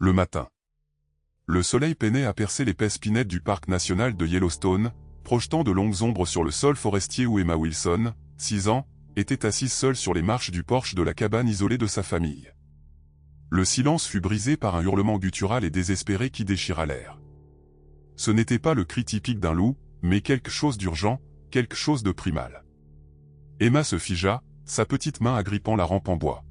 Le matin. Le soleil peinait à percer l'épaisse pinette du parc national de Yellowstone, projetant de longues ombres sur le sol forestier où Emma Wilson, 6 ans, était assise seule sur les marches du porche de la cabane isolée de sa famille. Le silence fut brisé par un hurlement guttural et désespéré qui déchira l'air. Ce n'était pas le cri typique d'un loup, mais quelque chose d'urgent, quelque chose de primal. Emma se figea, sa petite main agrippant la rampe en bois.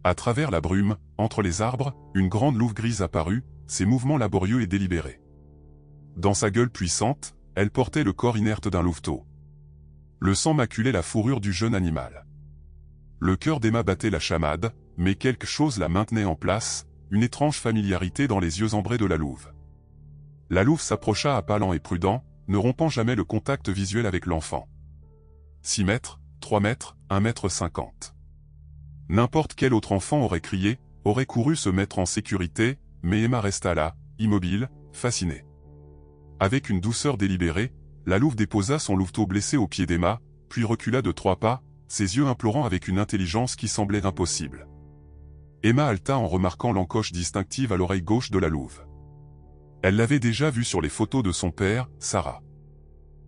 À travers la brume, entre les arbres, une grande louve grise apparut, ses mouvements laborieux et délibérés. Dans sa gueule puissante, elle portait le corps inerte d'un louveteau. Le sang maculait la fourrure du jeune animal. Le cœur d'Emma battait la chamade, mais quelque chose la maintenait en place, une étrange familiarité dans les yeux ambrés de la louve. La louve s'approcha à pas lents et prudents, ne rompant jamais le contact visuel avec l'enfant. 6 mètres, 3 mètres, 1,50 m. N'importe quel autre enfant aurait crié, aurait couru se mettre en sécurité, mais Emma resta là, immobile, fascinée. Avec une douceur délibérée, la louve déposa son louveteau blessé au pied d'Emma, puis recula de 3 pas, ses yeux implorant avec une intelligence qui semblait impossible. Emma halta en remarquant l'encoche distinctive à l'oreille gauche de la louve. Elle l'avait déjà vue sur les photos de son père, Sarah.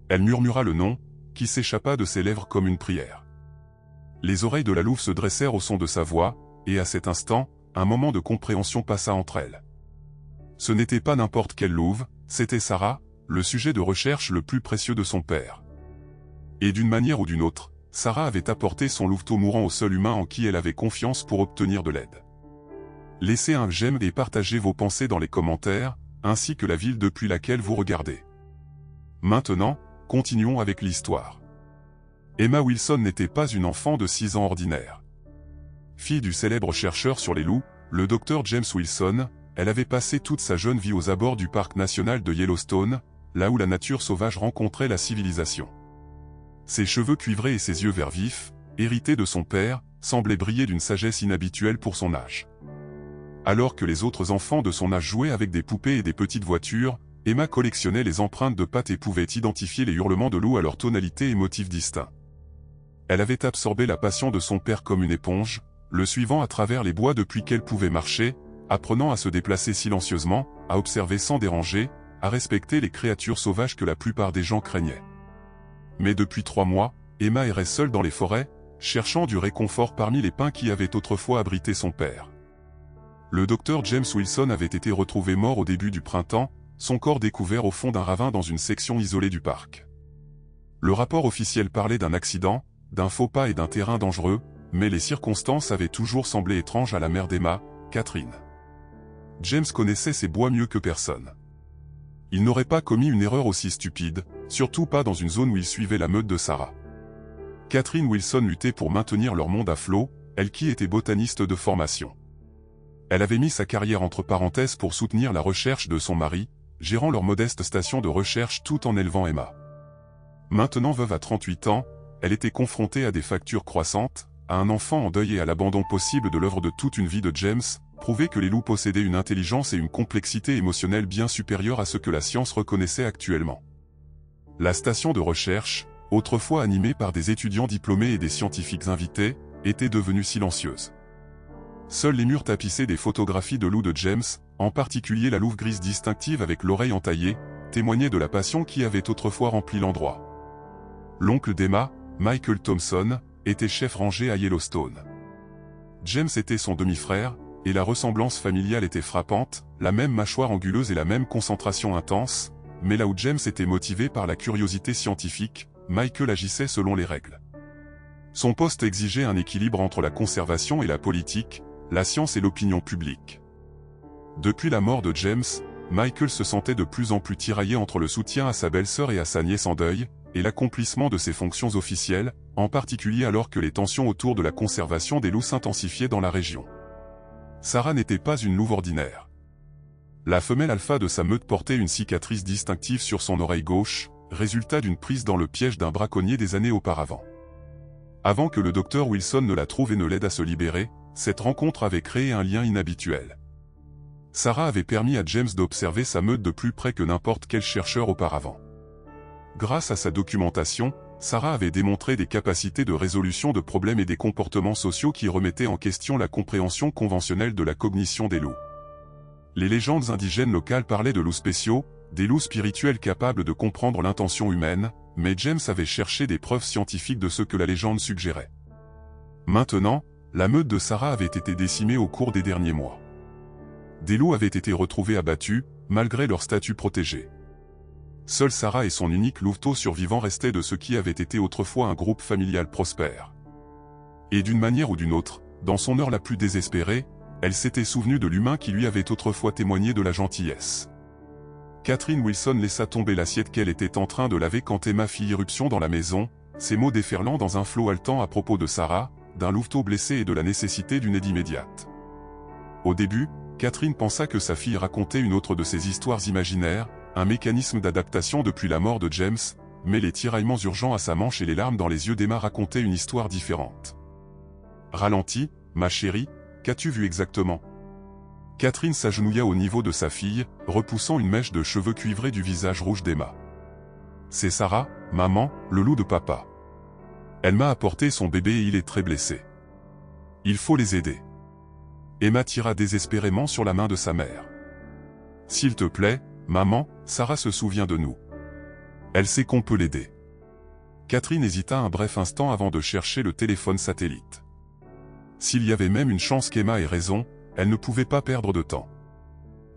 Elle murmura le nom, qui s'échappa de ses lèvres comme une prière. Les oreilles de la louve se dressèrent au son de sa voix, et à cet instant, un moment de compréhension passa entre elles. Ce n'était pas n'importe quelle louve, c'était Sarah, le sujet de recherche le plus précieux de son père. Et d'une manière ou d'une autre, Sarah avait apporté son louveteau mourant au seul humain en qui elle avait confiance pour obtenir de l'aide. Laissez un j'aime et partagez vos pensées dans les commentaires, ainsi que la ville depuis laquelle vous regardez. Maintenant, continuons avec l'histoire. Emma Wilson n'était pas une enfant de 6 ans ordinaire. Fille du célèbre chercheur sur les loups, le Dr James Wilson, elle avait passé toute sa jeune vie aux abords du parc national de Yellowstone, là où la nature sauvage rencontrait la civilisation. Ses cheveux cuivrés et ses yeux verts vifs, hérités de son père, semblaient briller d'une sagesse inhabituelle pour son âge. Alors que les autres enfants de son âge jouaient avec des poupées et des petites voitures, Emma collectionnait les empreintes de pattes et pouvait identifier les hurlements de loup à leur tonalité et motifs distincts. Elle avait absorbé la passion de son père comme une éponge, le suivant à travers les bois depuis qu'elle pouvait marcher, apprenant à se déplacer silencieusement, à observer sans déranger, à respecter les créatures sauvages que la plupart des gens craignaient. Mais depuis 3 mois, Emma errait seule dans les forêts, cherchant du réconfort parmi les pins qui avaient autrefois abrité son père. Le docteur James Wilson avait été retrouvé mort au début du printemps, son corps découvert au fond d'un ravin dans une section isolée du parc. Le rapport officiel parlait d'un accident, d'un faux pas et d'un terrain dangereux, mais les circonstances avaient toujours semblé étranges à la mère d'Emma, Catherine. James connaissait ces bois mieux que personne. Il n'aurait pas commis une erreur aussi stupide, surtout pas dans une zone où il suivait la meute de Sarah. Catherine Wilson luttait pour maintenir leur monde à flot, elle qui était botaniste de formation. Elle avait mis sa carrière entre parenthèses pour soutenir la recherche de son mari, gérant leur modeste station de recherche tout en élevant Emma. Maintenant veuve à 38 ans, elle était confrontée à des factures croissantes, à un enfant en deuil et à l'abandon possible de l'œuvre de toute une vie de James, prouver que les loups possédaient une intelligence et une complexité émotionnelle bien supérieures à ce que la science reconnaissait actuellement. La station de recherche, autrefois animée par des étudiants diplômés et des scientifiques invités, était devenue silencieuse. Seuls les murs tapissés des photographies de loups de James, en particulier la louve grise distinctive avec l'oreille entaillée, témoignaient de la passion qui avait autrefois rempli l'endroit. L'oncle d'Emma, Michael Thompson, était chef rangé à Yellowstone. James était son demi-frère, et la ressemblance familiale était frappante, la même mâchoire anguleuse et la même concentration intense, mais là où James était motivé par la curiosité scientifique, Michael agissait selon les règles. Son poste exigeait un équilibre entre la conservation et la politique, la science et l'opinion publique. Depuis la mort de James, Michael se sentait de plus en plus tiraillé entre le soutien à sa belle-sœur et à sa nièce en deuil, et l'accomplissement de ses fonctions officielles, en particulier alors que les tensions autour de la conservation des loups s'intensifiaient dans la région. Sarah n'était pas une louve ordinaire. La femelle alpha de sa meute portait une cicatrice distinctive sur son oreille gauche, résultat d'une prise dans le piège d'un braconnier des années auparavant. Avant que le docteur Wilson ne la trouve et ne l'aide à se libérer, cette rencontre avait créé un lien inhabituel. Sarah avait permis à James d'observer sa meute de plus près que n'importe quel chercheur auparavant. Grâce à sa documentation, Sarah avait démontré des capacités de résolution de problèmes et des comportements sociaux qui remettaient en question la compréhension conventionnelle de la cognition des loups. Les légendes indigènes locales parlaient de loups spéciaux, des loups spirituels capables de comprendre l'intention humaine, mais James avait cherché des preuves scientifiques de ce que la légende suggérait. Maintenant, la meute de Sarah avait été décimée au cours des derniers mois. Des loups avaient été retrouvés abattus, malgré leur statut protégé. Seule Sarah et son unique louveteau survivant restaient de ce qui avait été autrefois un groupe familial prospère. Et d'une manière ou d'une autre, dans son heure la plus désespérée, elle s'était souvenue de l'humain qui lui avait autrefois témoigné de la gentillesse. Catherine Wilson laissa tomber l'assiette qu'elle était en train de laver quand Emma fit irruption dans la maison, ses mots déferlant dans un flot haletant à propos de Sarah, d'un louveteau blessé et de la nécessité d'une aide immédiate. Au début, Catherine pensa que sa fille racontait une autre de ses histoires imaginaires, un mécanisme d'adaptation depuis la mort de James, mais les tiraillements urgents à sa manche et les larmes dans les yeux d'Emma racontaient une histoire différente. « Ralentis, ma chérie, qu'as-tu vu exactement ?» Catherine s'agenouilla au niveau de sa fille, repoussant une mèche de cheveux cuivrés du visage rouge d'Emma. « C'est Sarah, maman, le loup de papa. Elle m'a apporté son bébé et il est très blessé. Il faut les aider. » Emma tira désespérément sur la main de sa mère. « S'il te plaît, maman, Sarah se souvient de nous. Elle sait qu'on peut l'aider. » Catherine hésita un bref instant avant de chercher le téléphone satellite. S'il y avait même une chance qu'Emma ait raison, elle ne pouvait pas perdre de temps.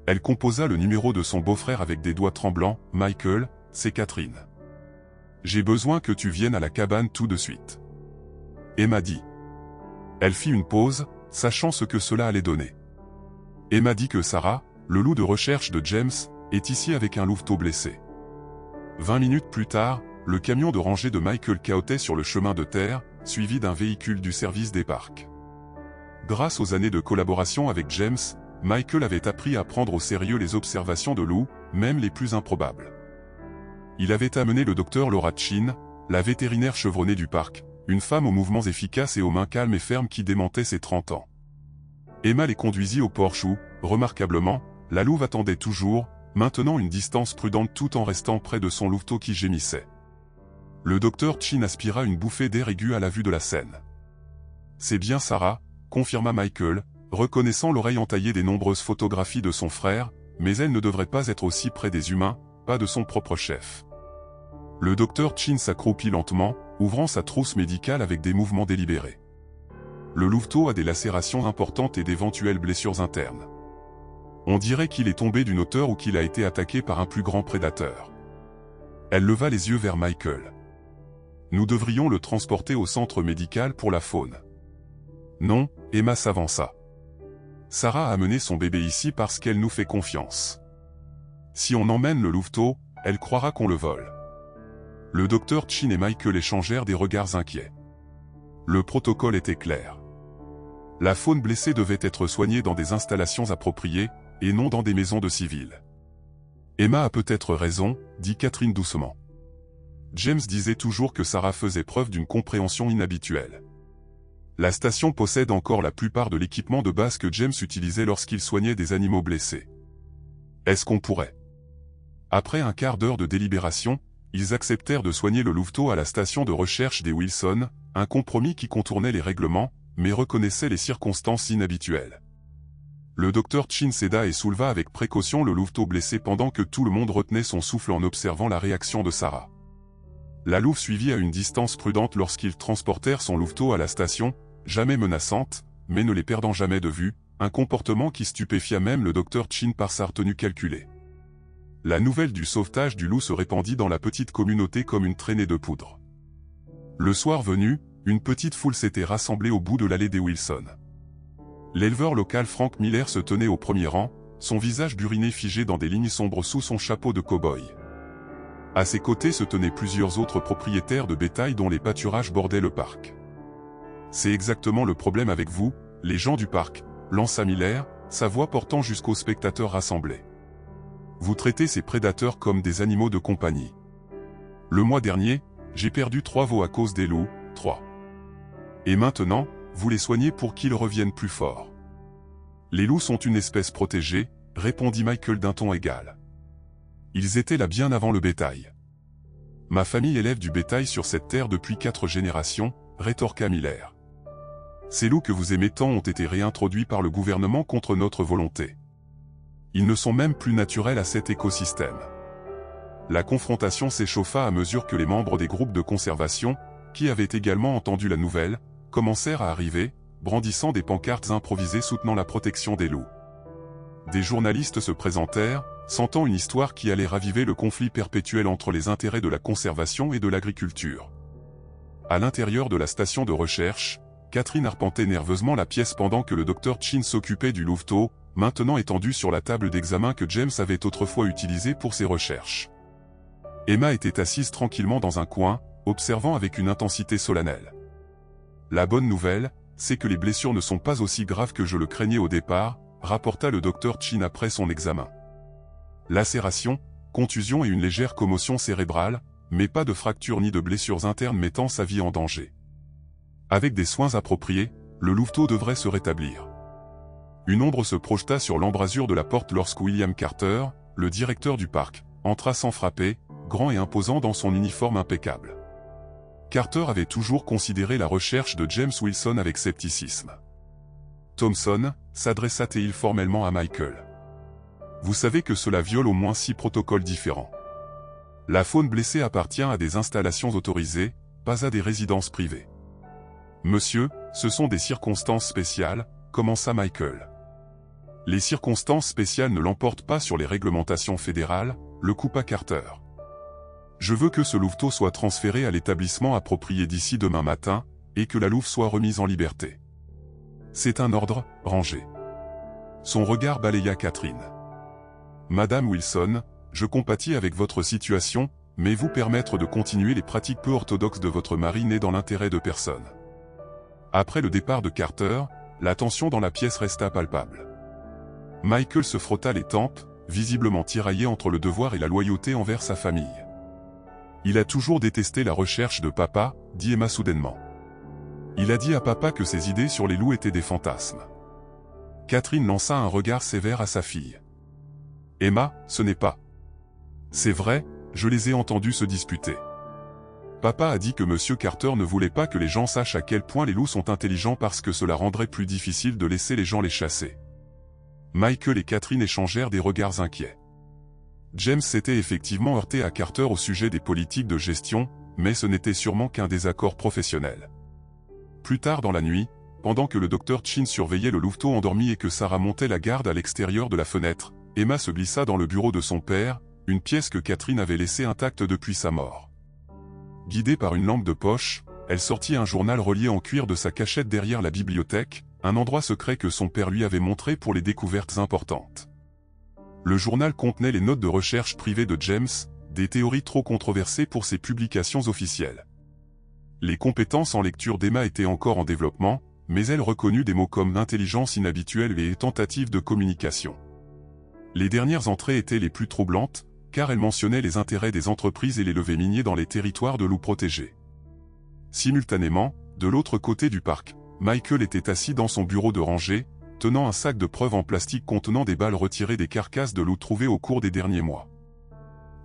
Elle composa le numéro de son beau-frère avec des doigts tremblants. « Michael, c'est Catherine. J'ai besoin que tu viennes à la cabane tout de suite. » Emma dit. Elle fit une pause, sachant ce que cela allait donner. Emma dit que Sarah, le loup de recherche de James, est ici avec un louveteau blessé. 20 minutes plus tard, le camion de rangée de Michael cahotait sur le chemin de terre, suivi d'un véhicule du service des parcs. Grâce aux années de collaboration avec James, Michael avait appris à prendre au sérieux les observations de loups, même les plus improbables. Il avait amené le docteur Laura Chin, la vétérinaire chevronnée du parc, une femme aux mouvements efficaces et aux mains calmes et fermes qui démentait ses 30 ans. Emma les conduisit au porche où, remarquablement, la louve attendait toujours, maintenant une distance prudente tout en restant près de son louveteau qui gémissait. Le docteur Chin aspira une bouffée d'air aigu à la vue de la scène. « C'est bien Sarah », confirma Michael, reconnaissant l'oreille entaillée des nombreuses photographies de son frère, mais elle ne devrait pas être aussi près des humains, pas de son propre chef. Le docteur Chin s'accroupit lentement, ouvrant sa trousse médicale avec des mouvements délibérés. Le louveteau a des lacérations importantes et d'éventuelles blessures internes. On dirait qu'il est tombé d'une hauteur ou qu'il a été attaqué par un plus grand prédateur. Elle leva les yeux vers Michael. Nous devrions le transporter au centre médical pour la faune. Non, Emma s'avança. Sarah a amené son bébé ici parce qu'elle nous fait confiance. Si on emmène le louveteau, elle croira qu'on le vole. Le docteur Chin et Michael échangèrent des regards inquiets. Le protocole était clair. La faune blessée devait être soignée dans des installations appropriées, et non dans des maisons de civils. Emma a peut-être raison, dit Catherine doucement. James disait toujours que Sarah faisait preuve d'une compréhension inhabituelle. La station possède encore la plupart de l'équipement de base que James utilisait lorsqu'il soignait des animaux blessés. Est-ce qu'on pourrait? Après un quart d'heure de délibération, ils acceptèrent de soigner le louveteau à la station de recherche des Wilson, un compromis qui contournait les règlements, mais reconnaissait les circonstances inhabituelles. Le docteur Chin céda et souleva avec précaution le louveteau blessé pendant que tout le monde retenait son souffle en observant la réaction de Sarah. La louve suivit à une distance prudente lorsqu'ils transportèrent son louveteau à la station, jamais menaçante, mais ne les perdant jamais de vue, un comportement qui stupéfia même le docteur Chin par sa retenue calculée. La nouvelle du sauvetage du loup se répandit dans la petite communauté comme une traînée de poudre. Le soir venu, une petite foule s'était rassemblée au bout de l'allée des Wilson. L'éleveur local Frank Miller se tenait au premier rang, son visage buriné figé dans des lignes sombres sous son chapeau de cow-boy. À ses côtés se tenaient plusieurs autres propriétaires de bétail dont les pâturages bordaient le parc. « C'est exactement le problème avec vous, les gens du parc », lança Miller, sa voix portant jusqu'aux spectateurs rassemblés. « Vous traitez ces prédateurs comme des animaux de compagnie. Le mois dernier, j'ai perdu 3 veaux à cause des loups, 3. Et maintenant, vous les soignez pour qu'ils reviennent plus forts. Les loups sont une espèce protégée, répondit Michael d'un ton égal. Ils étaient là bien avant le bétail. Ma famille élève du bétail sur cette terre depuis 4 générations, rétorqua Miller. Ces loups que vous aimez tant ont été réintroduits par le gouvernement contre notre volonté. Ils ne sont même plus naturels à cet écosystème. La confrontation s'échauffa à mesure que les membres des groupes de conservation, qui avaient également entendu la nouvelle, commencèrent à arriver, brandissant des pancartes improvisées soutenant la protection des loups. Des journalistes se présentèrent, sentant une histoire qui allait raviver le conflit perpétuel entre les intérêts de la conservation et de l'agriculture. À l'intérieur de la station de recherche, Catherine arpentait nerveusement la pièce pendant que le docteur Chin s'occupait du louveteau, maintenant étendu sur la table d'examen que James avait autrefois utilisée pour ses recherches. Emma était assise tranquillement dans un coin, observant avec une intensité solennelle. La bonne nouvelle, c'est que les blessures ne sont pas aussi graves que je le craignais au départ, rapporta le docteur Chin après son examen. Lacération, contusion et une légère commotion cérébrale, mais pas de fracture ni de blessures internes mettant sa vie en danger. Avec des soins appropriés, le louveteau devrait se rétablir. Une ombre se projeta sur l'embrasure de la porte lorsque William Carter, le directeur du parc, entra sans frapper, grand et imposant dans son uniforme impeccable. Carter avait toujours considéré la recherche de James Wilson avec scepticisme. Thompson, s'adressa-t-il formellement à Michael. Vous savez que cela viole au moins 6 protocoles différents. La faune blessée appartient à des installations autorisées, pas à des résidences privées. Monsieur, ce sont des circonstances spéciales, commença Michael. Les circonstances spéciales ne l'emportent pas sur les réglementations fédérales, le coupa Carter. Je veux que ce louveteau soit transféré à l'établissement approprié d'ici demain matin, et que la louve soit remise en liberté. C'est un ordre, rangé. Son regard balaya Catherine. Madame Wilson, je compatis avec votre situation, mais vous permettre de continuer les pratiques peu orthodoxes de votre mari né dans l'intérêt de personne. Après le départ de Carter, la tension dans la pièce resta palpable. Michael se frotta les tempes, visiblement tiraillé entre le devoir et la loyauté envers sa famille. Il a toujours détesté la recherche de papa, dit Emma soudainement. Il a dit à papa que ses idées sur les loups étaient des fantasmes. Catherine lança un regard sévère à sa fille. Emma, ce n'est pas. C'est vrai, je les ai entendus se disputer. Papa a dit que Monsieur Carter ne voulait pas que les gens sachent à quel point les loups sont intelligents parce que cela rendrait plus difficile de laisser les gens les chasser. Michael et Catherine échangèrent des regards inquiets. James s'était effectivement heurté à Carter au sujet des politiques de gestion, mais ce n'était sûrement qu'un désaccord professionnel. Plus tard dans la nuit, pendant que le docteur Chin surveillait le louveteau endormi et que Sarah montait la garde à l'extérieur de la fenêtre, Emma se glissa dans le bureau de son père, une pièce que Catherine avait laissée intacte depuis sa mort. Guidée par une lampe de poche, elle sortit un journal relié en cuir de sa cachette derrière la bibliothèque, un endroit secret que son père lui avait montré pour les découvertes importantes. Le journal contenait les notes de recherche privées de James, des théories trop controversées pour ses publications officielles. Les compétences en lecture d'Emma étaient encore en développement, mais elle reconnut des mots comme intelligence inhabituelle et tentative de communication. Les dernières entrées étaient les plus troublantes, car elles mentionnaient les intérêts des entreprises et les levées miniers dans les territoires de loups protégés. Simultanément, de l'autre côté du parc, Michael était assis dans son bureau de rangée, tenant un sac de preuves en plastique contenant des balles retirées des carcasses de loups trouvées au cours des derniers mois.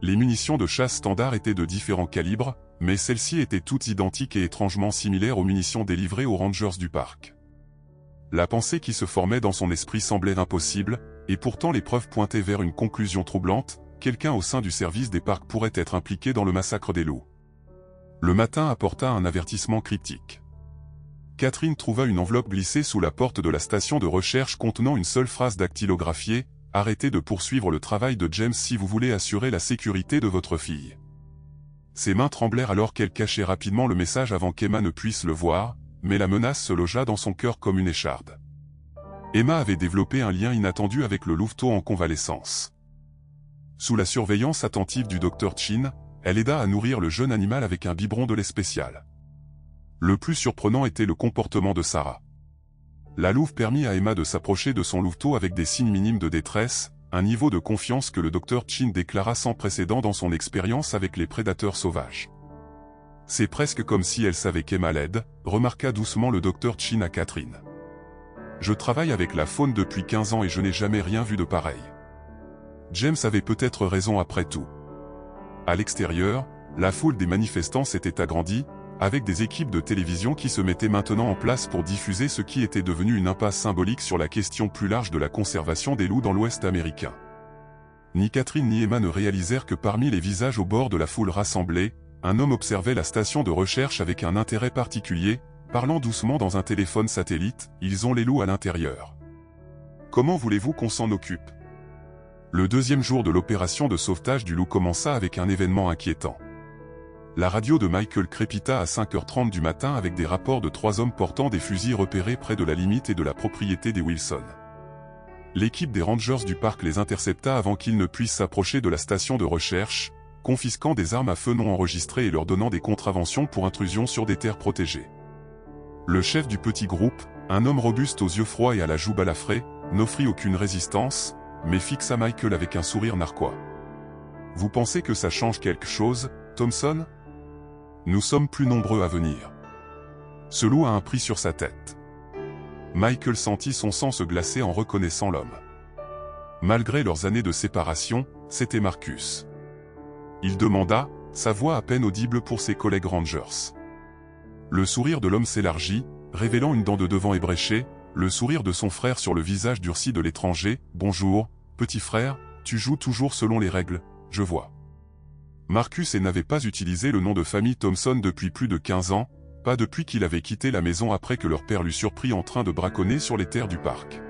Les munitions de chasse standard étaient de différents calibres, mais celles-ci étaient toutes identiques et étrangement similaires aux munitions délivrées aux rangers du parc. La pensée qui se formait dans son esprit semblait impossible, et pourtant les preuves pointaient vers une conclusion troublante, quelqu'un au sein du service des parcs pourrait être impliqué dans le massacre des loups. Le matin apporta un avertissement cryptique. Catherine trouva une enveloppe glissée sous la porte de la station de recherche contenant une seule phrase dactylographiée, « Arrêtez de poursuivre le travail de James si vous voulez assurer la sécurité de votre fille. » Ses mains tremblèrent alors qu'elle cachait rapidement le message avant qu'Emma ne puisse le voir, mais la menace se logea dans son cœur comme une écharde. Emma avait développé un lien inattendu avec le louveteau en convalescence. Sous la surveillance attentive du docteur Chin, elle aida à nourrir le jeune animal avec un biberon de lait spécial. Le plus surprenant était le comportement de Sarah. La louve permit à Emma de s'approcher de son louveteau avec des signes minimes de détresse, un niveau de confiance que le docteur Chin déclara sans précédent dans son expérience avec les prédateurs sauvages. C'est presque comme si elle savait qu'Emma l'aide, remarqua doucement le docteur Chin à Catherine. Je travaille avec la faune depuis 15 ans et je n'ai jamais rien vu de pareil. James avait peut-être raison après tout. À l'extérieur, la foule des manifestants s'était agrandie, avec des équipes de télévision qui se mettaient maintenant en place pour diffuser ce qui était devenu une impasse symbolique sur la question plus large de la conservation des loups dans l'Ouest américain. Ni Catherine ni Emma ne réalisèrent que parmi les visages au bord de la foule rassemblée, un homme observait la station de recherche avec un intérêt particulier, parlant doucement dans un téléphone satellite. « Ils ont les loups à l'intérieur. Comment voulez-vous qu'on s'en occupe ?» Le deuxième jour de l'opération de sauvetage du loup commença avec un événement inquiétant. La radio de Michael crépita à 5h30 du matin avec des rapports de 3 hommes portant des fusils repérés près de la limite et de la propriété des Wilson. L'équipe des Rangers du parc les intercepta avant qu'ils ne puissent s'approcher de la station de recherche, confisquant des armes à feu non enregistrées et leur donnant des contraventions pour intrusion sur des terres protégées. Le chef du petit groupe, un homme robuste aux yeux froids et à la joue balafrée, n'offrit aucune résistance, mais fixa Michael avec un sourire narquois. « Vous pensez que ça change quelque chose, Thompson ? Nous sommes plus nombreux à venir. Ce loup a un prix sur sa tête. » Michael sentit son sang se glacer en reconnaissant l'homme. Malgré leurs années de séparation, c'était Marcus. Il demanda, sa voix à peine audible pour ses collègues Rangers. Le sourire de l'homme s'élargit, révélant une dent de devant ébréchée, le sourire de son frère sur le visage durci de l'étranger. « Bonjour, petit frère, tu joues toujours selon les règles, je vois. » Marcus n'avait pas utilisé le nom de famille Thompson depuis plus de 15 ans, pas depuis qu'il avait quitté la maison après que leur père l'eut surpris en train de braconner sur les terres du parc.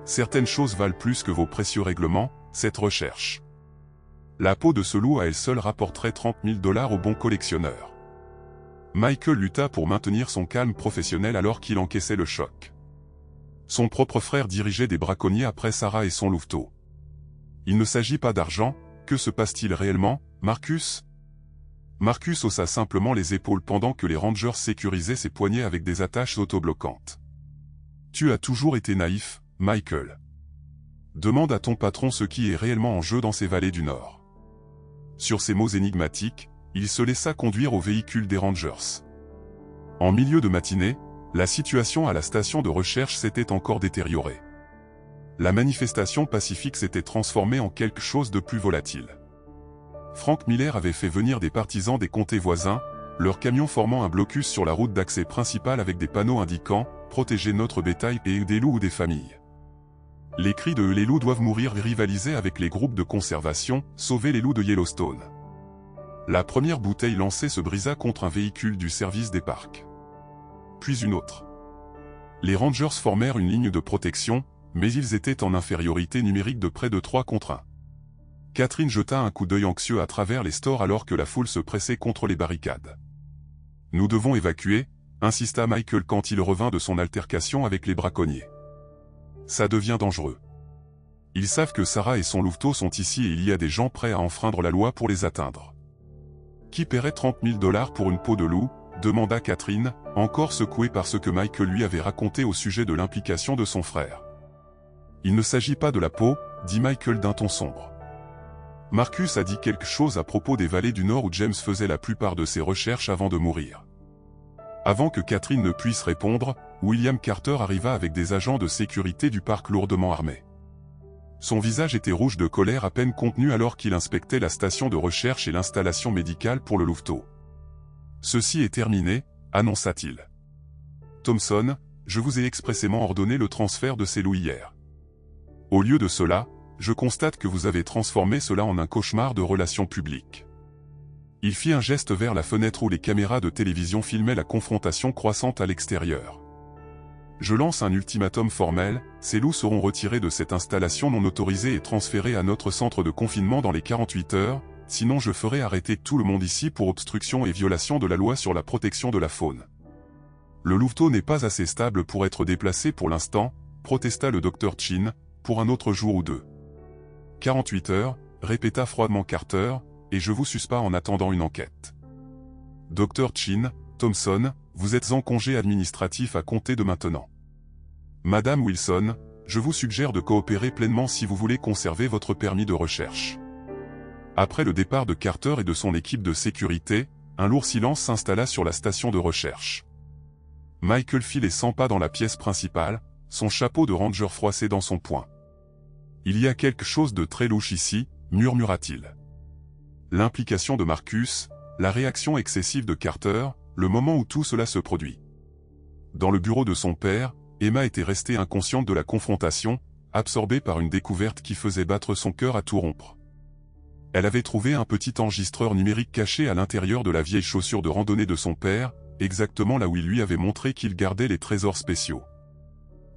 Certaines choses valent plus que vos précieux règlements, cette recherche. La peau de ce loup à elle seule rapporterait 30 000 $ au bon collectionneur. Michael lutta pour maintenir son calme professionnel alors qu'il encaissait le choc. Son propre frère dirigeait des braconniers après Sarah et son louveteau. Il ne s'agit pas d'argent, que se passe-t-il réellement, Marcus ? Marcus haussa simplement les épaules pendant que les Rangers sécurisaient ses poignets avec des attaches autobloquantes. Tu as toujours été naïf, Michael. Demande à ton patron ce qui est réellement en jeu dans ces vallées du Nord. Sur ces mots énigmatiques, il se laissa conduire au véhicule des Rangers. En milieu de matinée, la situation à la station de recherche s'était encore détériorée. La manifestation pacifique s'était transformée en quelque chose de plus volatile. Frank Miller avait fait venir des partisans des comtés voisins, leur camion formant un blocus sur la route d'accès principale avec des panneaux indiquant « Protégez notre bétail et des loups ou des familles ». Les cris de « Les loups doivent mourir » rivalisaient avec les groupes de conservation « Sauvez les loups de Yellowstone ». La première bouteille lancée se brisa contre un véhicule du service des parcs. Puis une autre. Les Rangers formèrent une ligne de protection, mais ils étaient en infériorité numérique de près de 3 contre 1. Catherine jeta un coup d'œil anxieux à travers les stores alors que la foule se pressait contre les barricades. « Nous devons évacuer », insista Michael quand il revint de son altercation avec les braconniers. « Ça devient dangereux. Ils savent que Sarah et son louveteau sont ici et il y a des gens prêts à enfreindre la loi pour les atteindre. » « Qui paierait 30 000 $ pour une peau de loup ?» demanda Catherine, encore secouée par ce que Michael lui avait raconté au sujet de l'implication de son frère. « Il ne s'agit pas de la peau, » dit Michael d'un ton sombre. Marcus a dit quelque chose à propos des vallées du Nord où James faisait la plupart de ses recherches avant de mourir. Avant que Catherine ne puisse répondre, William Carter arriva avec des agents de sécurité du parc lourdement armés. Son visage était rouge de colère à peine contenue alors qu'il inspectait la station de recherche et l'installation médicale pour le louveteau. « Ceci est terminé », annonça-t-il. « Thompson, je vous ai expressément ordonné le transfert de ces loups hier. Au lieu de cela, je constate que vous avez transformé cela en un cauchemar de relations publiques. » Il fit un geste vers la fenêtre où les caméras de télévision filmaient la confrontation croissante à l'extérieur. « Je lance un ultimatum formel, ces loups seront retirés de cette installation non autorisée et transférés à notre centre de confinement dans les 48 heures, sinon je ferai arrêter tout le monde ici pour obstruction et violation de la loi sur la protection de la faune. » Le louveteau n'est pas assez stable pour être déplacé pour l'instant, protesta le docteur Chin, pour un autre jour ou 2. 48 heures, répéta froidement Carter, et je vous suspends en attendant une enquête. Docteur Chin, Thompson, vous êtes en congé administratif à compter de maintenant. Madame Wilson, je vous suggère de coopérer pleinement si vous voulez conserver votre permis de recherche. Après le départ de Carter et de son équipe de sécurité, un lourd silence s'installa sur la station de recherche. Michael fit les 100 pas dans la pièce principale, son chapeau de ranger froissé dans son poing. « Il y a quelque chose de très louche ici », murmura-t-il. L'implication de Marcus, la réaction excessive de Carter, le moment où tout cela se produit. Dans le bureau de son père, Emma était restée inconsciente de la confrontation, absorbée par une découverte qui faisait battre son cœur à tout rompre. Elle avait trouvé un petit enregistreur numérique caché à l'intérieur de la vieille chaussure de randonnée de son père, exactement là où il lui avait montré qu'il gardait les trésors spéciaux.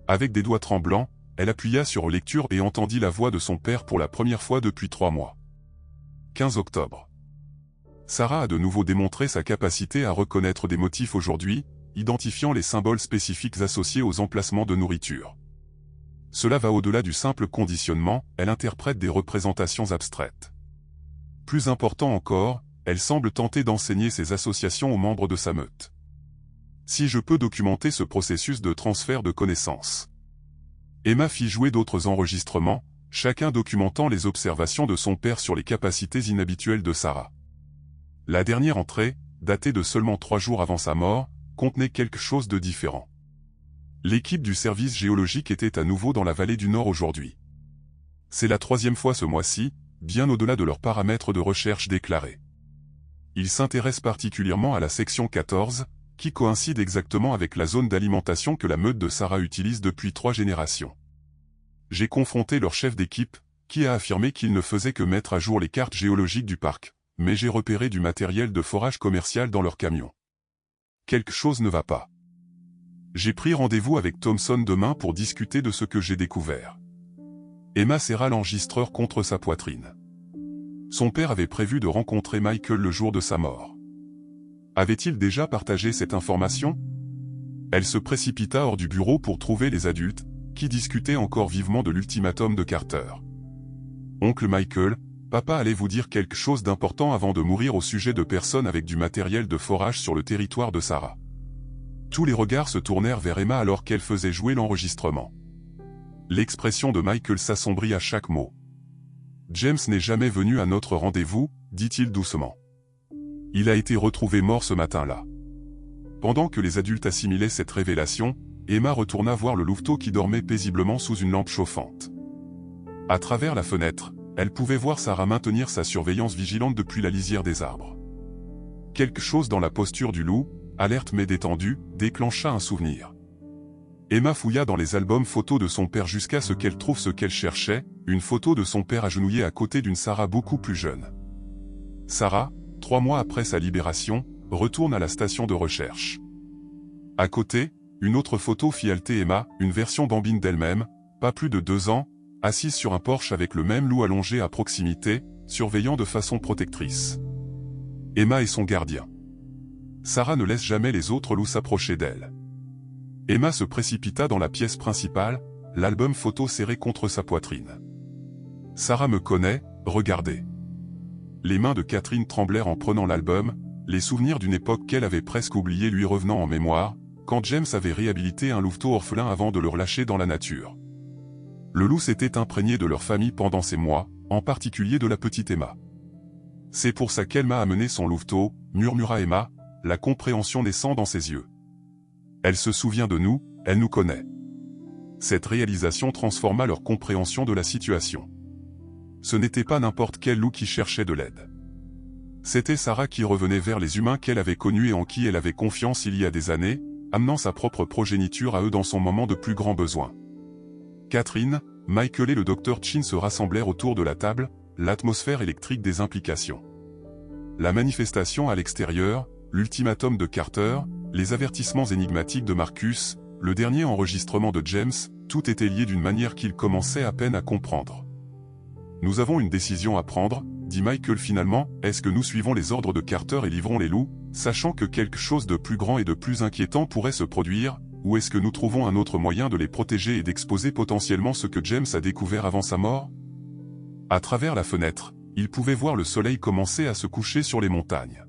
Avec des doigts tremblants, elle appuya sur lecture et entendit la voix de son père pour la première fois depuis 3 mois. 15 octobre. Sarah a de nouveau démontré sa capacité à reconnaître des motifs aujourd'hui, identifiant les symboles spécifiques associés aux emplacements de nourriture. Cela va au-delà du simple conditionnement, elle interprète des représentations abstraites. Plus important encore, elle semble tenter d'enseigner ces associations aux membres de sa meute. Si je peux documenter ce processus de transfert de connaissances. Emma fit jouer d'autres enregistrements, chacun documentant les observations de son père sur les capacités inhabituelles de Sarah. La dernière entrée, datée de seulement 3 jours avant sa mort, contenait quelque chose de différent. L'équipe du service géologique était à nouveau dans la vallée du Nord aujourd'hui. C'est la 3e fois ce mois-ci, bien au-delà de leurs paramètres de recherche déclarés. Ils s'intéressent particulièrement à la section 14, qui coïncide exactement avec la zone d'alimentation que la meute de Sarah utilise depuis 3 générations. J'ai confronté leur chef d'équipe, qui a affirmé qu'il ne faisait que mettre à jour les cartes géologiques du parc, mais j'ai repéré du matériel de forage commercial dans leur camion. Quelque chose ne va pas. J'ai pris rendez-vous avec Thompson demain pour discuter de ce que j'ai découvert. Emma serra l'enregistreur contre sa poitrine. Son père avait prévu de rencontrer Michael le jour de sa mort. Avait-il déjà partagé cette information? Elle se précipita hors du bureau pour trouver les adultes, qui discutaient encore vivement de l'ultimatum de Carter. Oncle Michael, papa allait vous dire quelque chose d'important avant de mourir au sujet de personnes avec du matériel de forage sur le territoire de Sarah. Tous les regards se tournèrent vers Emma alors qu'elle faisait jouer l'enregistrement. L'expression de Michael s'assombrit à chaque mot. James n'est jamais venu à notre rendez-vous, dit-il doucement. Il a été retrouvé mort ce matin-là. Pendant que les adultes assimilaient cette révélation, Emma retourna voir le louveteau qui dormait paisiblement sous une lampe chauffante. À travers la fenêtre, elle pouvait voir Sarah maintenir sa surveillance vigilante depuis la lisière des arbres. Quelque chose dans la posture du loup, alerte mais détendue, déclencha un souvenir. Emma fouilla dans les albums photos de son père jusqu'à ce qu'elle trouve ce qu'elle cherchait, une photo de son père agenouillé à côté d'une Sarah beaucoup plus jeune. Sarah, 3 mois après sa libération, retourne à la station de recherche. À côté, une autre photo fit halter Emma, une version bambine d'elle-même, pas plus de 2 ans, assise sur un porche avec le même loup allongé à proximité, surveillant de façon protectrice. Emma est son gardien. Sarah ne laisse jamais les autres loups s'approcher d'elle. Emma se précipita dans la pièce principale, l'album photo serré contre sa poitrine. Sarah me connaît, regardez. Les mains de Catherine tremblèrent en prenant l'album, les souvenirs d'une époque qu'elle avait presque oubliée lui revenant en mémoire, quand James avait réhabilité un louveteau orphelin avant de le relâcher dans la nature. Le loup s'était imprégné de leur famille pendant ces mois, en particulier de la petite Emma. C'est pour ça qu'elle m'a amené son louveteau, murmura Emma, la compréhension naissant dans ses yeux. Elle se souvient de nous, elle nous connaît. Cette réalisation transforma leur compréhension de la situation. Ce n'était pas n'importe quel loup qui cherchait de l'aide. C'était Sarah qui revenait vers les humains qu'elle avait connus et en qui elle avait confiance il y a des années, amenant sa propre progéniture à eux dans son moment de plus grand besoin. Catherine, Michael et le Dr Chin se rassemblèrent autour de la table, l'atmosphère électrique des implications. La manifestation à l'extérieur, l'ultimatum de Carter, les avertissements énigmatiques de Marcus, le dernier enregistrement de James, tout était lié d'une manière qu'il commençait à peine à comprendre. Nous avons une décision à prendre, dit Michael finalement, est-ce que nous suivons les ordres de Carter et livrons les loups, sachant que quelque chose de plus grand et de plus inquiétant pourrait se produire, ou est-ce que nous trouvons un autre moyen de les protéger et d'exposer potentiellement ce que James a découvert avant sa mort? À travers la fenêtre, il pouvait voir le soleil commencer à se coucher sur les montagnes.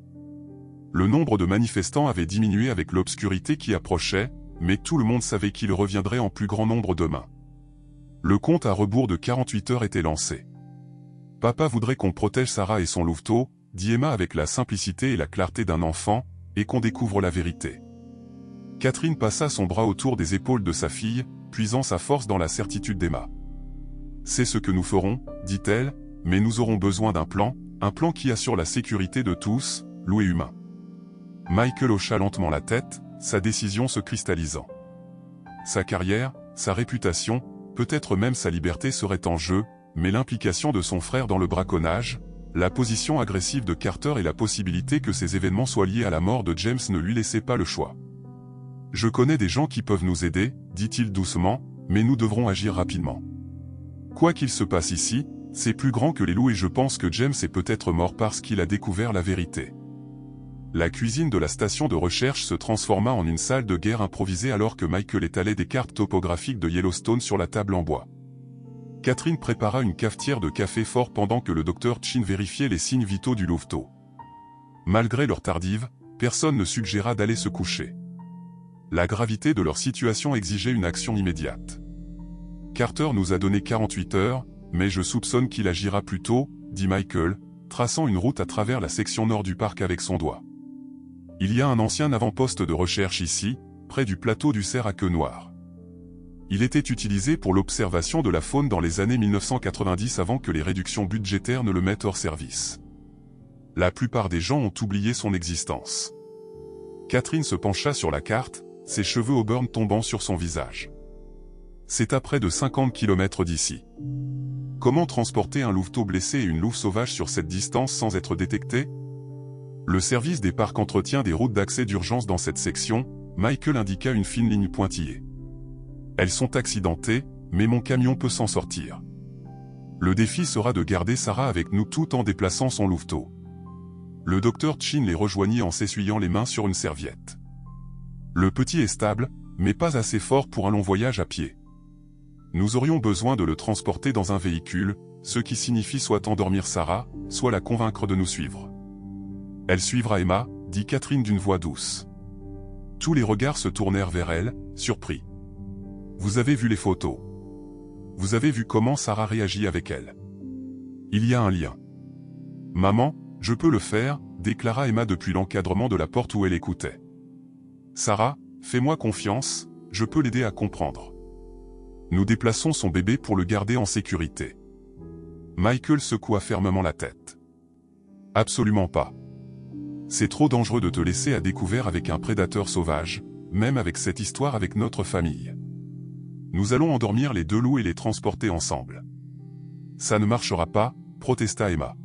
Le nombre de manifestants avait diminué avec l'obscurité qui approchait, mais tout le monde savait qu'il reviendrait en plus grand nombre demain. Le compte à rebours de 48 heures était lancé. Papa voudrait qu'on protège Sarah et son louveteau, dit Emma avec la simplicité et la clarté d'un enfant, et qu'on découvre la vérité. Catherine passa son bras autour des épaules de sa fille, puisant sa force dans la certitude d'Emma. C'est ce que nous ferons, dit-elle, mais nous aurons besoin d'un plan qui assure la sécurité de tous, loups et humains. Michael hocha lentement la tête, sa décision se cristallisant. Sa carrière, sa réputation, peut-être même sa liberté seraient en jeu, mais l'implication de son frère dans le braconnage, la position agressive de Carter et la possibilité que ces événements soient liés à la mort de James ne lui laissaient pas le choix. « Je connais des gens qui peuvent nous aider, dit-il doucement, mais nous devrons agir rapidement. Quoi qu'il se passe ici, c'est plus grand que les loups et je pense que James est peut-être mort parce qu'il a découvert la vérité. » La cuisine de la station de recherche se transforma en une salle de guerre improvisée alors que Michael étalait des cartes topographiques de Yellowstone sur la table en bois. Catherine prépara une cafetière de café fort pendant que le docteur Chin vérifiait les signes vitaux du louveteau. Malgré leur tardive, personne ne suggéra d'aller se coucher. La gravité de leur situation exigeait une action immédiate. Carter nous a donné 48 heures, mais je soupçonne qu'il agira plus tôt, dit Michael, traçant une route à travers la section nord du parc avec son doigt. Il y a un ancien avant-poste de recherche ici, près du plateau du cerf à queue noire. Il était utilisé pour l'observation de la faune dans les années 1990 avant que les réductions budgétaires ne le mettent hors service. La plupart des gens ont oublié son existence. Catherine se pencha sur la carte, ses cheveux auburn tombant sur son visage. C'est à près de 50 km d'ici. Comment transporter un louveteau blessé et une louve sauvage sur cette distance sans être détecté? Le service des parcs entretient des routes d'accès d'urgence dans cette section, Michael indiqua une fine ligne pointillée. Elles sont accidentées, mais mon camion peut s'en sortir. Le défi sera de garder Sarah avec nous tout en déplaçant son louveteau. Le docteur Chin les rejoignit en s'essuyant les mains sur une serviette. Le petit est stable, mais pas assez fort pour un long voyage à pied. Nous aurions besoin de le transporter dans un véhicule, ce qui signifie soit endormir Sarah, soit la convaincre de nous suivre. Elle suivra Emma, dit Catherine d'une voix douce. Tous les regards se tournèrent vers elle, surpris. Vous avez vu les photos. Vous avez vu comment Sarah réagit avec elle. Il y a un lien. Maman, je peux le faire, déclara Emma depuis l'encadrement de la porte où elle écoutait. Sarah, fais-moi confiance, je peux l'aider à comprendre. Nous déplaçons son bébé pour le garder en sécurité. Michael secoua fermement la tête. Absolument pas. C'est trop dangereux de te laisser à découvert avec un prédateur sauvage, même avec cette histoire avec notre famille. Nous allons endormir les deux loups et les transporter ensemble. Ça ne marchera pas, protesta Emma.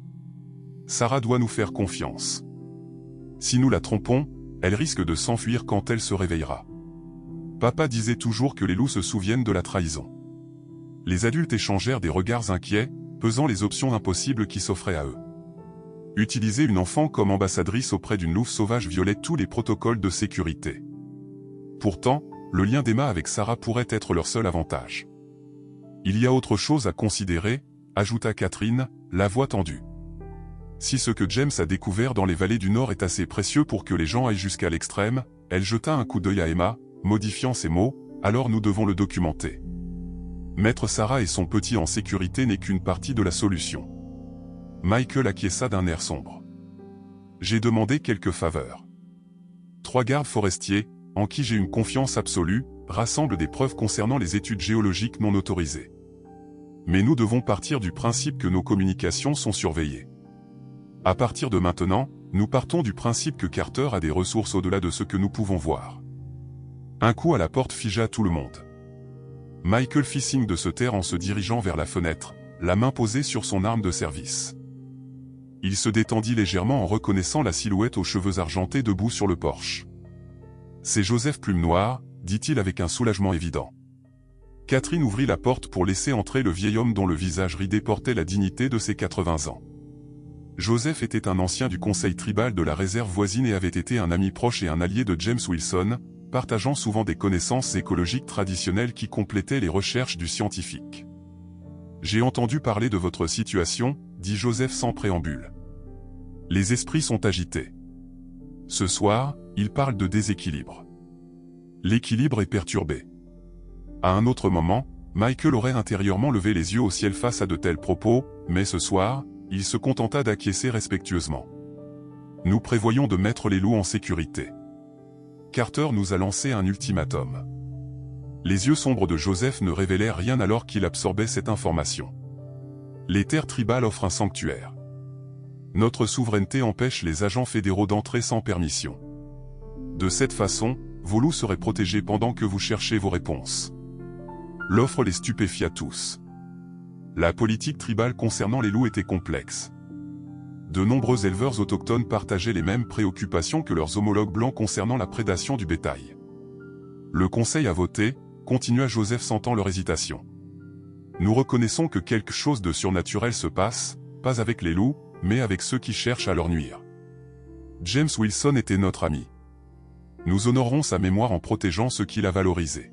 Sarah doit nous faire confiance. Si nous la trompons, elle risque de s'enfuir quand elle se réveillera. Papa disait toujours que les loups se souviennent de la trahison. Les adultes échangèrent des regards inquiets, pesant les options impossibles qui s'offraient à eux. Utiliser une enfant comme ambassadrice auprès d'une louve sauvage violait tous les protocoles de sécurité. Pourtant, le lien d'Emma avec Sarah pourrait être leur seul avantage. Il y a autre chose à considérer, ajouta Catherine, la voix tendue. Si ce que James a découvert dans les vallées du Nord est assez précieux pour que les gens aillent jusqu'à l'extrême, elle jeta un coup d'œil à Emma, modifiant ses mots, alors nous devons le documenter. Mettre Sarah et son petit en sécurité n'est qu'une partie de la solution. Michael acquiesça d'un air sombre. J'ai demandé quelques faveurs. 3 gardes forestiers, en qui j'ai une confiance absolue, rassemblent des preuves concernant les études géologiques non autorisées. Mais nous devons partir du principe que nos communications sont surveillées. À partir de maintenant, nous partons du principe que Carter a des ressources au-delà de ce que nous pouvons voir. Un coup à la porte figea tout le monde. Michael fit signe de se taire en se dirigeant vers la fenêtre, la main posée sur son arme de service. Il se détendit légèrement en reconnaissant la silhouette aux cheveux argentés debout sur le porche. C'est Joseph Plume Noire, dit-il avec un soulagement évident. Catherine ouvrit la porte pour laisser entrer le vieil homme dont le visage ridé portait la dignité de ses 80 ans. Joseph était un ancien du conseil tribal de la réserve voisine et avait été un ami proche et un allié de James Wilson, partageant souvent des connaissances écologiques traditionnelles qui complétaient les recherches du scientifique. J'ai entendu parler de votre situation, dit Joseph sans préambule. Les esprits sont agités. Ce soir, il parle de déséquilibre. L'équilibre est perturbé. À un autre moment, Michael aurait intérieurement levé les yeux au ciel face à de tels propos, mais ce soir, il se contenta d'acquiescer respectueusement. Nous prévoyons de mettre les loups en sécurité. Carter nous a lancé un ultimatum. Les yeux sombres de Joseph ne révélèrent rien alors qu'il absorbait cette information. Les terres tribales offrent un sanctuaire. Notre souveraineté empêche les agents fédéraux d'entrer sans permission. De cette façon, vos loups seraient protégés pendant que vous cherchez vos réponses. L'offre les stupéfia tous. La politique tribale concernant les loups était complexe. De nombreux éleveurs autochtones partageaient les mêmes préoccupations que leurs homologues blancs concernant la prédation du bétail. Le conseil a voté, continua Joseph sentant leur hésitation. Nous reconnaissons que quelque chose de surnaturel se passe, pas avec les loups, mais avec ceux qui cherchent à leur nuire. James Wilson était notre ami. Nous honorerons sa mémoire en protégeant ce qu'il a valorisé.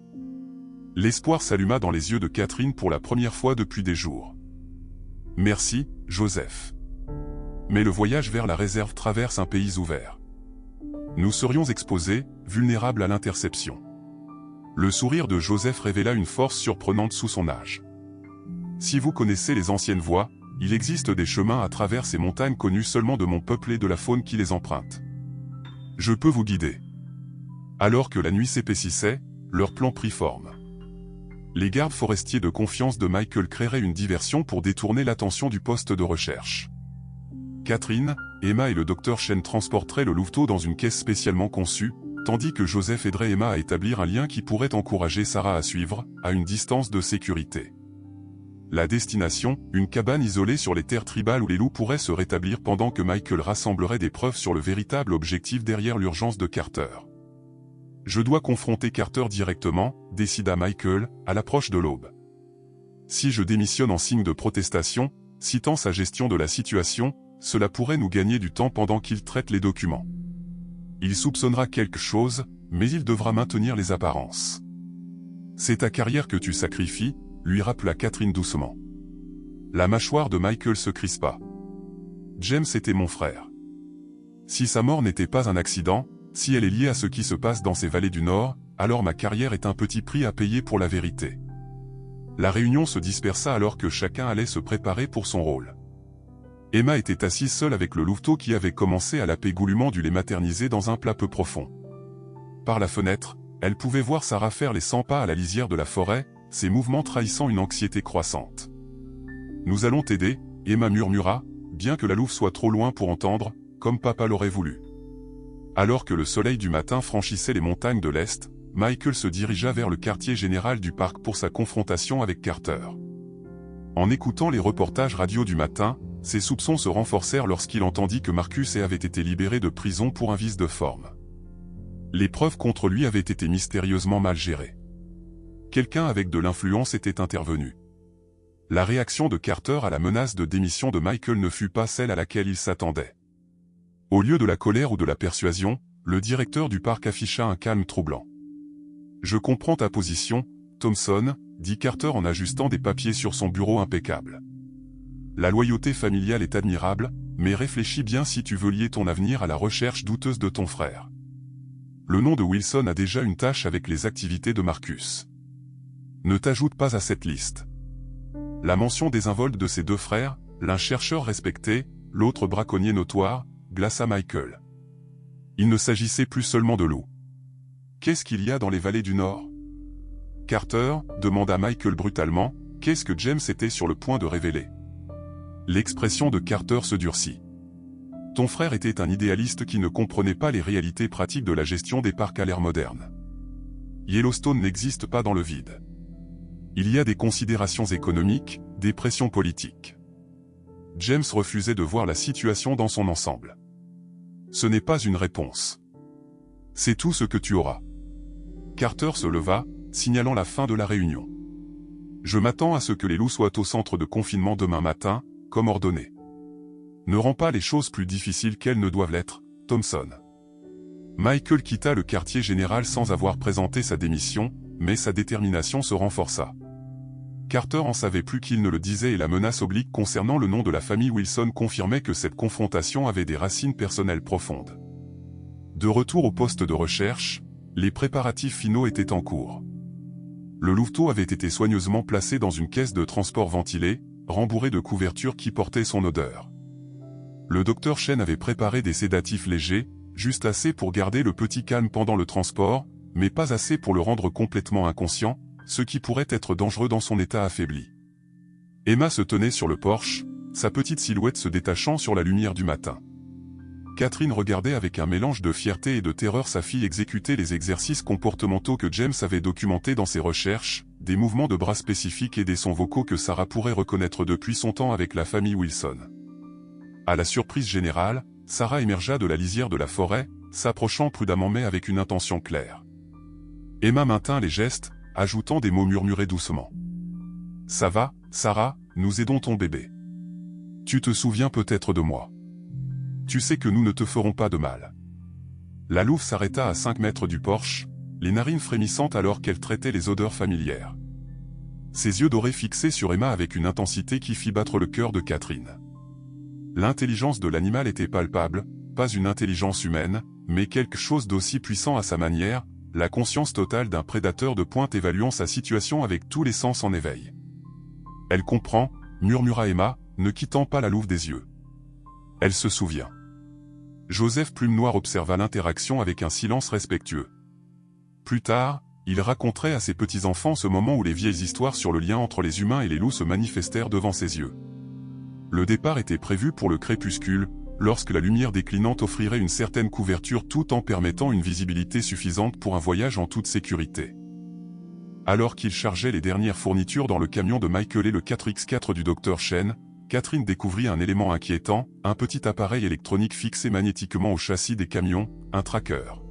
L'espoir s'alluma dans les yeux de Catherine pour la première fois depuis des jours. Merci, Joseph. Mais le voyage vers la réserve traverse un pays ouvert. Nous serions exposés, vulnérables à l'interception. Le sourire de Joseph révéla une force surprenante sous son âge. Si vous connaissez les anciennes voies, il existe des chemins à travers ces montagnes connues seulement de mon peuple et de la faune qui les emprunte. Je peux vous guider. Alors que la nuit s'épaississait, leur plan prit forme. Les gardes forestiers de confiance de Michael créeraient une diversion pour détourner l'attention du poste de recherche. Catherine, Emma et le docteur Chen transporteraient le louveteau dans une caisse spécialement conçue, tandis que Joseph aiderait Emma à établir un lien qui pourrait encourager Sarah à suivre, à une distance de sécurité. La destination, une cabane isolée sur les terres tribales où les loups pourraient se rétablir pendant que Michael rassemblerait des preuves sur le véritable objectif derrière l'urgence de Carter. Je dois confronter Carter directement, décida Michael, à l'approche de l'aube. Si je démissionne en signe de protestation, citant sa gestion de la situation, cela pourrait nous gagner du temps pendant qu'il traite les documents. Il soupçonnera quelque chose, mais il devra maintenir les apparences. C'est ta carrière que tu sacrifies, lui rappela Catherine doucement. La mâchoire de Michael se crispa. James était mon frère. Si sa mort n'était pas un accident, si elle est liée à ce qui se passe dans ces vallées du Nord, alors ma carrière est un petit prix à payer pour la vérité. La réunion se dispersa alors que chacun allait se préparer pour son rôle. Emma était assise seule avec le louveteau qui avait commencé à laper goulûment du lait maternisé dans un plat peu profond. Par la fenêtre, elle pouvait voir Sarah faire les 100 pas à la lisière de la forêt, ses mouvements trahissant une anxiété croissante. « Nous allons t'aider », Emma murmura, bien que la louve soit trop loin pour entendre, comme papa l'aurait voulu. Alors que le soleil du matin franchissait les montagnes de l'Est, Michael se dirigea vers le quartier général du parc pour sa confrontation avec Carter. En écoutant les reportages radio du matin, ses soupçons se renforcèrent lorsqu'il entendit que Marcus avait été libéré de prison pour un vice de forme. Les preuves contre lui avaient été mystérieusement mal gérées. Quelqu'un avec de l'influence était intervenu. La réaction de Carter à la menace de démission de Michael ne fut pas celle à laquelle il s'attendait. Au lieu de la colère ou de la persuasion, le directeur du parc afficha un calme troublant. « Je comprends ta position, Thompson », dit Carter en ajustant des papiers sur son bureau impeccable. « La loyauté familiale est admirable, mais réfléchis bien si tu veux lier ton avenir à la recherche douteuse de ton frère. Le nom de Wilson a déjà une tâche avec les activités de Marcus. Ne t'ajoute pas à cette liste. » La mention désinvolte de ses deux frères, l'un chercheur respecté, l'autre braconnier notoire, glaça Michael. Il ne s'agissait plus seulement de loups. Qu'est-ce qu'il y a dans les vallées du Nord? Carter, demanda Michael brutalement, qu'est-ce que James était sur le point de révéler? L'expression de Carter se durcit. Ton frère était un idéaliste qui ne comprenait pas les réalités pratiques de la gestion des parcs à l'ère moderne. Yellowstone n'existe pas dans le vide. Il y a des considérations économiques, des pressions politiques. James refusait de voir la situation dans son ensemble. Ce n'est pas une réponse. C'est tout ce que tu auras. Carter se leva, signalant la fin de la réunion. Je m'attends à ce que les loups soient au centre de confinement demain matin, comme ordonné. Ne rends pas les choses plus difficiles qu'elles ne doivent l'être, Thompson. Michael quitta le quartier général sans avoir présenté sa démission, mais sa détermination se renforça. Carter en savait plus qu'il ne le disait et la menace oblique concernant le nom de la famille Wilson confirmait que cette confrontation avait des racines personnelles profondes. De retour au poste de recherche, les préparatifs finaux étaient en cours. Le louveteau avait été soigneusement placé dans une caisse de transport ventilée, rembourrée de couvertures qui portaient son odeur. Le docteur Chen avait préparé des sédatifs légers, juste assez pour garder le petit calme pendant le transport, mais pas assez pour le rendre complètement inconscient, ce qui pourrait être dangereux dans son état affaibli. Emma se tenait sur le porche, sa petite silhouette se détachant sur la lumière du matin. Catherine regardait avec un mélange de fierté et de terreur sa fille exécuter les exercices comportementaux que James avait documentés dans ses recherches, des mouvements de bras spécifiques et des sons vocaux que Sarah pourrait reconnaître depuis son temps avec la famille Wilson. À la surprise générale, Sarah émergea de la lisière de la forêt, s'approchant prudemment mais avec une intention claire. Emma maintint les gestes, ajoutant des mots murmurés doucement. « Ça va, Sarah, nous aidons ton bébé. Tu te souviens peut-être de moi. Tu sais que nous ne te ferons pas de mal. » La louve s'arrêta à 5 mètres du porche, les narines frémissantes alors qu'elle traitait les odeurs familières. Ses yeux dorés fixés sur Emma avec une intensité qui fit battre le cœur de Catherine. L'intelligence de l'animal était palpable, pas une intelligence humaine, mais quelque chose d'aussi puissant à sa manière, la conscience totale d'un prédateur de pointe évaluant sa situation avec tous les sens en éveil. « Elle comprend », murmura Emma, ne quittant pas la louve des yeux. « Elle se souvient. » Joseph Plume Noire observa l'interaction avec un silence respectueux. Plus tard, il raconterait à ses petits-enfants ce moment où les vieilles histoires sur le lien entre les humains et les loups se manifestèrent devant ses yeux. Le départ était prévu pour le crépuscule, lorsque la lumière déclinante offrirait une certaine couverture tout en permettant une visibilité suffisante pour un voyage en toute sécurité. Alors qu'il chargeait les dernières fournitures dans le camion de Michael et le 4x4 du Dr Chen, Catherine découvrit un élément inquiétant, un petit appareil électronique fixé magnétiquement au châssis des camions, un tracker.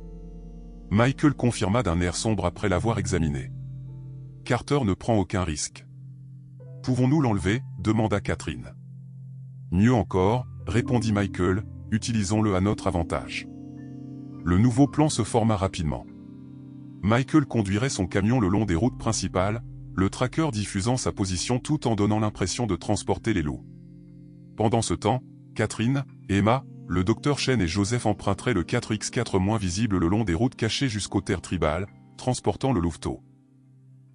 Michael confirma d'un air sombre après l'avoir examiné. « Carter ne prend aucun risque. »« Pouvons-nous l'enlever » demanda Catherine. « Mieux encore, » répondit Michael, « utilisons-le à notre avantage. » Le nouveau plan se forma rapidement. Michael conduirait son camion le long des routes principales, le tracker diffusant sa position tout en donnant l'impression de transporter les loups. Pendant ce temps, Catherine, Emma, le Dr Chen et Joseph emprunteraient le 4x4 moins visible le long des routes cachées jusqu'aux terres tribales, transportant le louveteau.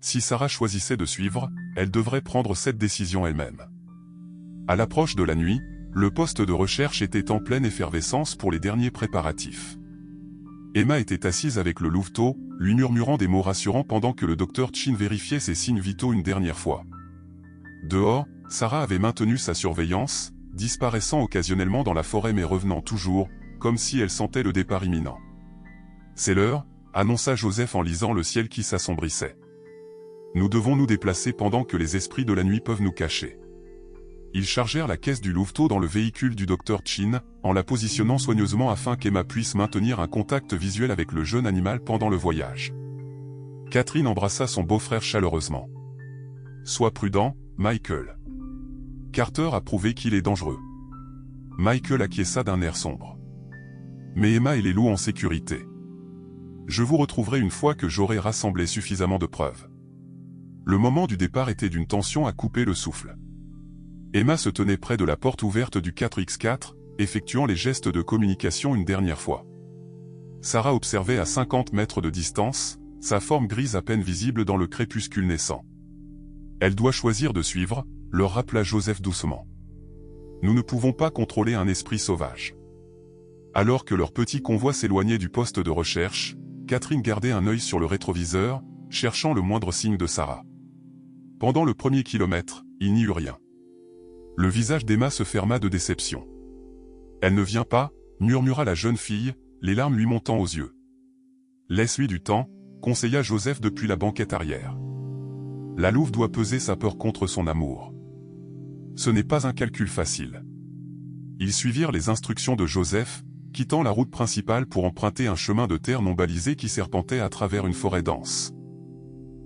Si Sarah choisissait de suivre, elle devrait prendre cette décision elle-même. À l'approche de la nuit, le poste de recherche était en pleine effervescence pour les derniers préparatifs. Emma était assise avec le louveteau, lui murmurant des mots rassurants pendant que le docteur Chin vérifiait ses signes vitaux une dernière fois. Dehors, Sarah avait maintenu sa surveillance, disparaissant occasionnellement dans la forêt mais revenant toujours, comme si elle sentait le départ imminent. « C'est l'heure », annonça Joseph en lisant le ciel qui s'assombrissait. « Nous devons nous déplacer pendant que les esprits de la nuit peuvent nous cacher. » Ils chargèrent la caisse du louveteau dans le véhicule du Dr Chin, en la positionnant soigneusement afin qu'Emma puisse maintenir un contact visuel avec le jeune animal pendant le voyage. Catherine embrassa son beau-frère chaleureusement. « Sois prudent, Michael. Carter a prouvé qu'il est dangereux. » Michael acquiesça d'un air sombre. « Mais Emma et les loups en sécurité. Je vous retrouverai une fois que j'aurai rassemblé suffisamment de preuves. » Le moment du départ était d'une tension à couper le souffle. Emma se tenait près de la porte ouverte du 4x4, effectuant les gestes de communication une dernière fois. Sarah observait à 50 mètres de distance, sa forme grise à peine visible dans le crépuscule naissant. « Elle doit choisir de suivre », leur rappela Joseph doucement. « Nous ne pouvons pas contrôler un esprit sauvage. » Alors que leur petit convoi s'éloignait du poste de recherche, Catherine gardait un œil sur le rétroviseur, cherchant le moindre signe de Sarah. Pendant le premier kilomètre, il n'y eut rien. Le visage d'Emma se ferma de déception. « Elle ne vient pas » murmura la jeune fille, les larmes lui montant aux yeux. « Laisse-lui du temps » conseilla Joseph depuis la banquette arrière. « La louve doit peser sa peur contre son amour. » Ce n'est pas un calcul facile. Ils suivirent les instructions de Joseph, quittant la route principale pour emprunter un chemin de terre non balisé qui serpentait à travers une forêt dense.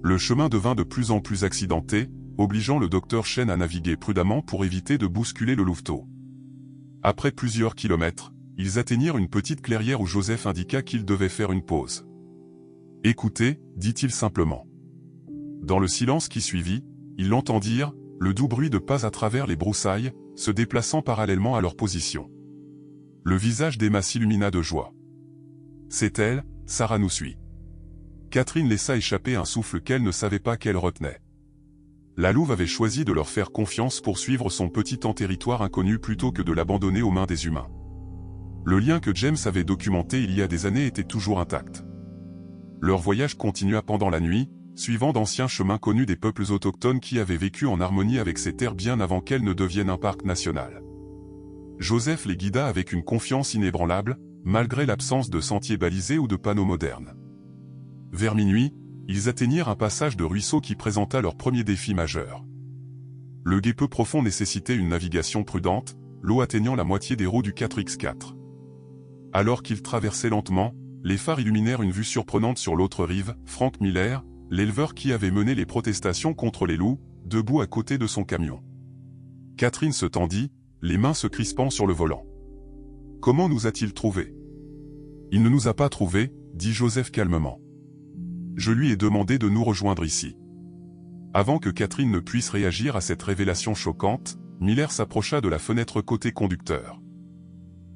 Le chemin devint de plus en plus accidenté, obligeant le Dr Chen à naviguer prudemment pour éviter de bousculer le louveteau. Après plusieurs kilomètres, ils atteignirent une petite clairière où Joseph indiqua qu'ils devaient faire une pause. « Écoutez » dit-il simplement. Dans le silence qui suivit, ils l'entendirent, le doux bruit de pas à travers les broussailles, se déplaçant parallèlement à leur position. Le visage d'Emma s'illumina de joie. « C'est elle, Sarah nous suit. » Catherine laissa échapper un souffle qu'elle ne savait pas qu'elle retenait. La louve avait choisi de leur faire confiance pour suivre son petit en territoire inconnu plutôt que de l'abandonner aux mains des humains. Le lien que James avait documenté il y a des années était toujours intact. Leur voyage continua pendant la nuit, suivant d'anciens chemins connus des peuples autochtones qui avaient vécu en harmonie avec ces terres bien avant qu'elles ne deviennent un parc national. Joseph les guida avec une confiance inébranlable, malgré l'absence de sentiers balisés ou de panneaux modernes. Vers minuit, ils atteignirent un passage de ruisseau qui présenta leur premier défi majeur. Le gué peu profond nécessitait une navigation prudente, l'eau atteignant la moitié des roues du 4x4. Alors qu'ils traversaient lentement, les phares illuminèrent une vue surprenante sur l'autre rive. Frank Miller, l'éleveur qui avait mené les protestations contre les loups, debout à côté de son camion. Catherine se tendit, les mains se crispant sur le volant. « Comment nous a-t-il trouvés ?»« Il ne nous a pas trouvés, » dit Joseph calmement. « Je lui ai demandé de nous rejoindre ici. » Avant que Catherine ne puisse réagir à cette révélation choquante, Miller s'approcha de la fenêtre côté conducteur.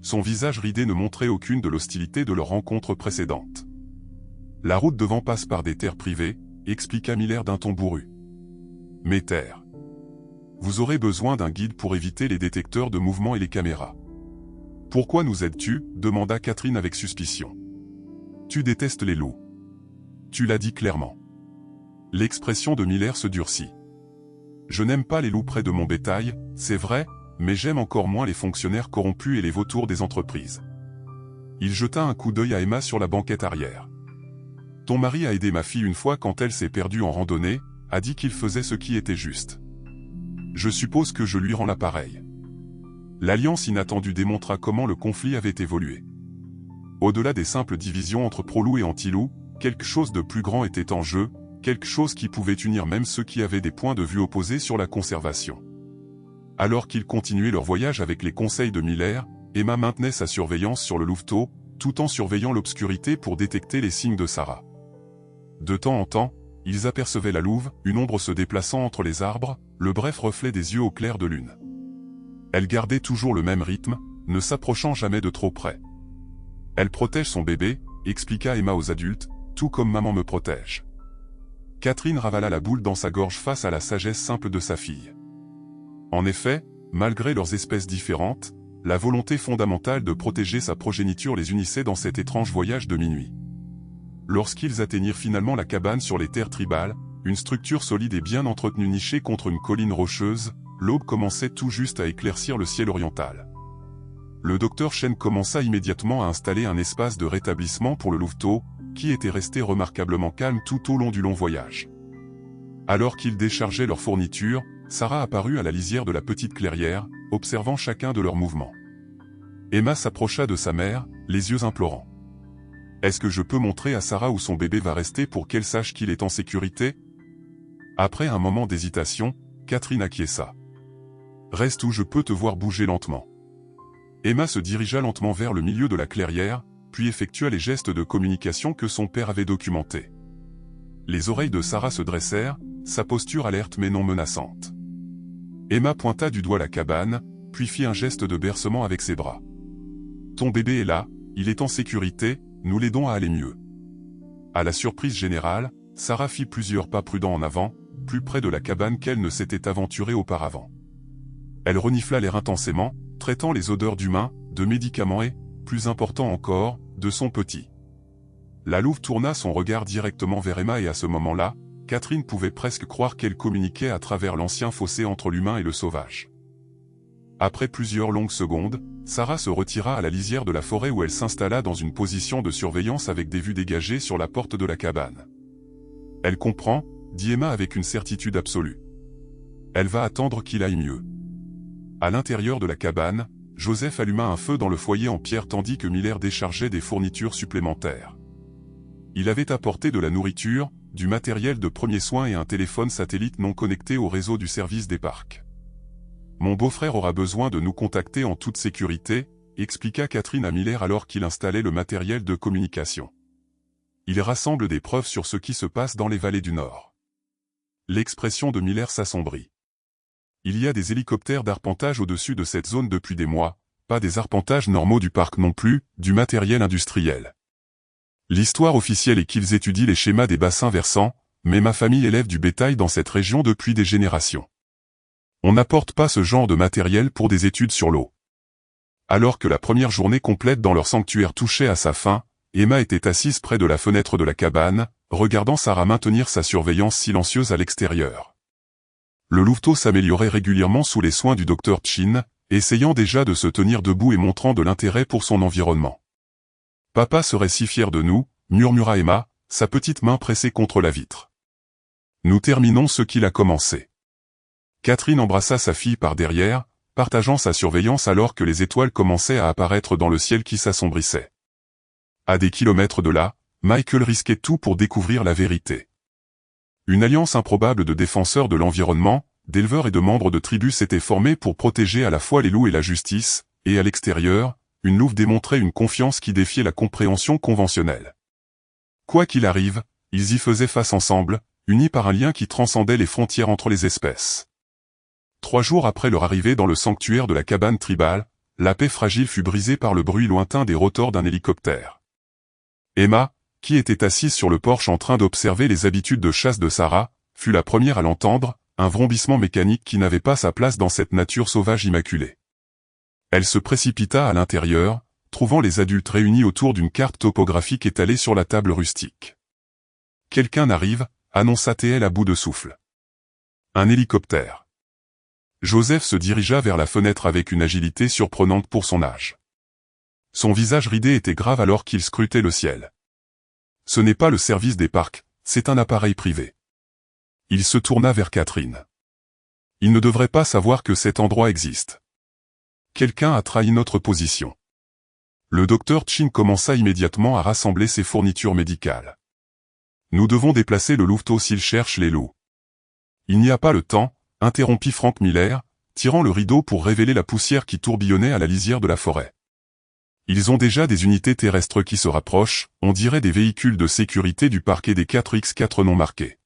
Son visage ridé ne montrait aucune de l'hostilité de leur rencontre précédente. « La route devant passe par des terres privées, » expliqua Miller d'un ton bourru. « Mes terres. Vous aurez besoin d'un guide pour éviter les détecteurs de mouvement et les caméras. »« Pourquoi nous aides-tu » demanda Catherine avec suspicion. « Tu détestes les loups. Tu l'as dit clairement. » L'expression de Miller se durcit. « Je n'aime pas les loups près de mon bétail, c'est vrai, mais j'aime encore moins les fonctionnaires corrompus et les vautours des entreprises. » Il jeta un coup d'œil à Emma sur la banquette arrière. « Ton mari a aidé ma fille une fois quand elle s'est perdue en randonnée, a dit qu'il faisait ce qui était juste. Je suppose que je lui rends l'appareil. » L'alliance inattendue démontra comment le conflit avait évolué. Au-delà des simples divisions entre pro-loup et anti-loup, quelque chose de plus grand était en jeu, quelque chose qui pouvait unir même ceux qui avaient des points de vue opposés sur la conservation. Alors qu'ils continuaient leur voyage avec les conseils de Miller, Emma maintenait sa surveillance sur le louveteau, tout en surveillant l'obscurité pour détecter les signes de Sarah. De temps en temps, ils apercevaient la louve, une ombre se déplaçant entre les arbres, le bref reflet des yeux au clair de lune. Elle gardait toujours le même rythme, ne s'approchant jamais de trop près. « Elle protège son bébé », expliqua Emma aux adultes, « tout comme maman me protège. » Catherine ravala la boule dans sa gorge face à la sagesse simple de sa fille. En effet, malgré leurs espèces différentes, la volonté fondamentale de protéger sa progéniture les unissait dans cet étrange voyage de minuit. Lorsqu'ils atteignirent finalement la cabane sur les terres tribales, une structure solide et bien entretenue nichée contre une colline rocheuse, l'aube commençait tout juste à éclaircir le ciel oriental. Le docteur Chen commença immédiatement à installer un espace de rétablissement pour le louveteau, qui était resté remarquablement calme tout au long du long voyage. Alors qu'ils déchargeaient leurs fournitures, Sarah apparut à la lisière de la petite clairière, observant chacun de leurs mouvements. Emma s'approcha de sa mère, les yeux implorants. « Est-ce que je peux montrer à Sarah où son bébé va rester pour qu'elle sache qu'il est en sécurité ?» Après un moment d'hésitation, Catherine acquiesça. « Reste où je peux te voir bouger lentement. » Emma se dirigea lentement vers le milieu de la clairière, puis effectua les gestes de communication que son père avait documentés. Les oreilles de Sarah se dressèrent, sa posture alerte mais non menaçante. Emma pointa du doigt la cabane, puis fit un geste de bercement avec ses bras. « Ton bébé est là, il est en sécurité, nous l'aidons à aller mieux. » À la surprise générale, Sarah fit plusieurs pas prudents en avant, plus près de la cabane qu'elle ne s'était aventurée auparavant. Elle renifla l'air intensément, traitant les odeurs d'humains, de médicaments et, plus important encore, de son petit. La louve tourna son regard directement vers Emma et à ce moment-là, Catherine pouvait presque croire qu'elle communiquait à travers l'ancien fossé entre l'humain et le sauvage. Après plusieurs longues secondes, Sarah se retira à la lisière de la forêt où elle s'installa dans une position de surveillance avec des vues dégagées sur la porte de la cabane. « Elle comprend », dit Emma avec une certitude absolue. « Elle va attendre qu'il aille mieux. » À l'intérieur de la cabane, Joseph alluma un feu dans le foyer en pierre tandis que Miller déchargeait des fournitures supplémentaires. Il avait apporté de la nourriture, du matériel de premiers soins et un téléphone satellite non connecté au réseau du service des parcs. « Mon beau-frère aura besoin de nous contacter en toute sécurité », expliqua Catherine à Miller alors qu'il installait le matériel de communication. « Il rassemble des preuves sur ce qui se passe dans les vallées du Nord. » L'expression de Miller s'assombrit. « Il y a des hélicoptères d'arpentage au-dessus de cette zone depuis des mois, pas des arpentages normaux du parc non plus, du matériel industriel. L'histoire officielle est qu'ils étudient les schémas des bassins versants, mais ma famille élève du bétail dans cette région depuis des générations. On n'apporte pas ce genre de matériel pour des études sur l'eau. » Alors que la première journée complète dans leur sanctuaire touchait à sa fin, Emma était assise près de la fenêtre de la cabane, regardant Sarah maintenir sa surveillance silencieuse à l'extérieur. Le louveteau s'améliorait régulièrement sous les soins du docteur Chin, essayant déjà de se tenir debout et montrant de l'intérêt pour son environnement. « Papa serait si fier de nous », murmura Emma, sa petite main pressée contre la vitre. « Nous terminons ce qu'il a commencé. » Catherine embrassa sa fille par derrière, partageant sa surveillance alors que les étoiles commençaient à apparaître dans le ciel qui s'assombrissait. À des kilomètres de là, Michael risquait tout pour découvrir la vérité. Une alliance improbable de défenseurs de l'environnement, d'éleveurs et de membres de tribus s'était formée pour protéger à la fois les loups et la justice, et à l'extérieur, une louve démontrait une confiance qui défiait la compréhension conventionnelle. Quoi qu'il arrive, ils y faisaient face ensemble, unis par un lien qui transcendait les frontières entre les espèces. 3 jours après leur arrivée dans le sanctuaire de la cabane tribale, la paix fragile fut brisée par le bruit lointain des rotors d'un hélicoptère. Emma, qui était assise sur le porche en train d'observer les habitudes de chasse de Sarah, fut la première à l'entendre, un vrombissement mécanique qui n'avait pas sa place dans cette nature sauvage immaculée. Elle se précipita à l'intérieur, trouvant les adultes réunis autour d'une carte topographique étalée sur la table rustique. « Quelqu'un arrive », annonça-t-elle à bout de souffle. « Un hélicoptère. » Joseph se dirigea vers la fenêtre avec une agilité surprenante pour son âge. Son visage ridé était grave alors qu'il scrutait le ciel. « Ce n'est pas le service des parcs, c'est un appareil privé. » Il se tourna vers Catherine. « Il ne devrait pas savoir que cet endroit existe. Quelqu'un a trahi notre position. » Le docteur Chin commença immédiatement à rassembler ses fournitures médicales. « Nous devons déplacer le louveteau s'il cherche les loups. »« Il n'y a pas le temps, » interrompit Frank Miller, tirant le rideau pour révéler la poussière qui tourbillonnait à la lisière de la forêt. Ils ont déjà des unités terrestres qui se rapprochent, on dirait des véhicules de sécurité du parquet des 4x4 non marqués.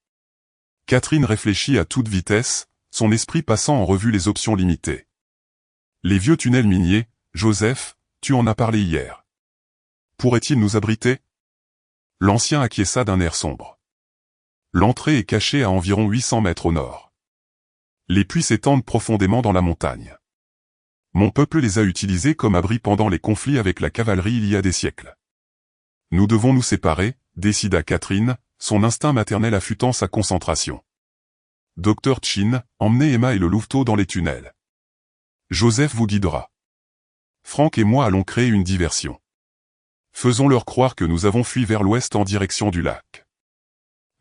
Catherine réfléchit à toute vitesse, son esprit passant en revue les options limitées. Les vieux tunnels miniers, Joseph, tu en as parlé hier. Pourrait-il nous abriter? L'ancien acquiesça d'un air sombre. L'entrée est cachée à environ 800 mètres au nord. Les puits s'étendent profondément dans la montagne. Mon peuple les a utilisés comme abri pendant les conflits avec la cavalerie il y a des siècles. Nous devons nous séparer, décida Catherine, son instinct maternel affûtant sa concentration. Dr Chin, emmenez Emma et le louveteau dans les tunnels. Joseph vous guidera. Frank et moi allons créer une diversion. Faisons-leur croire que nous avons fui vers l'ouest en direction du lac.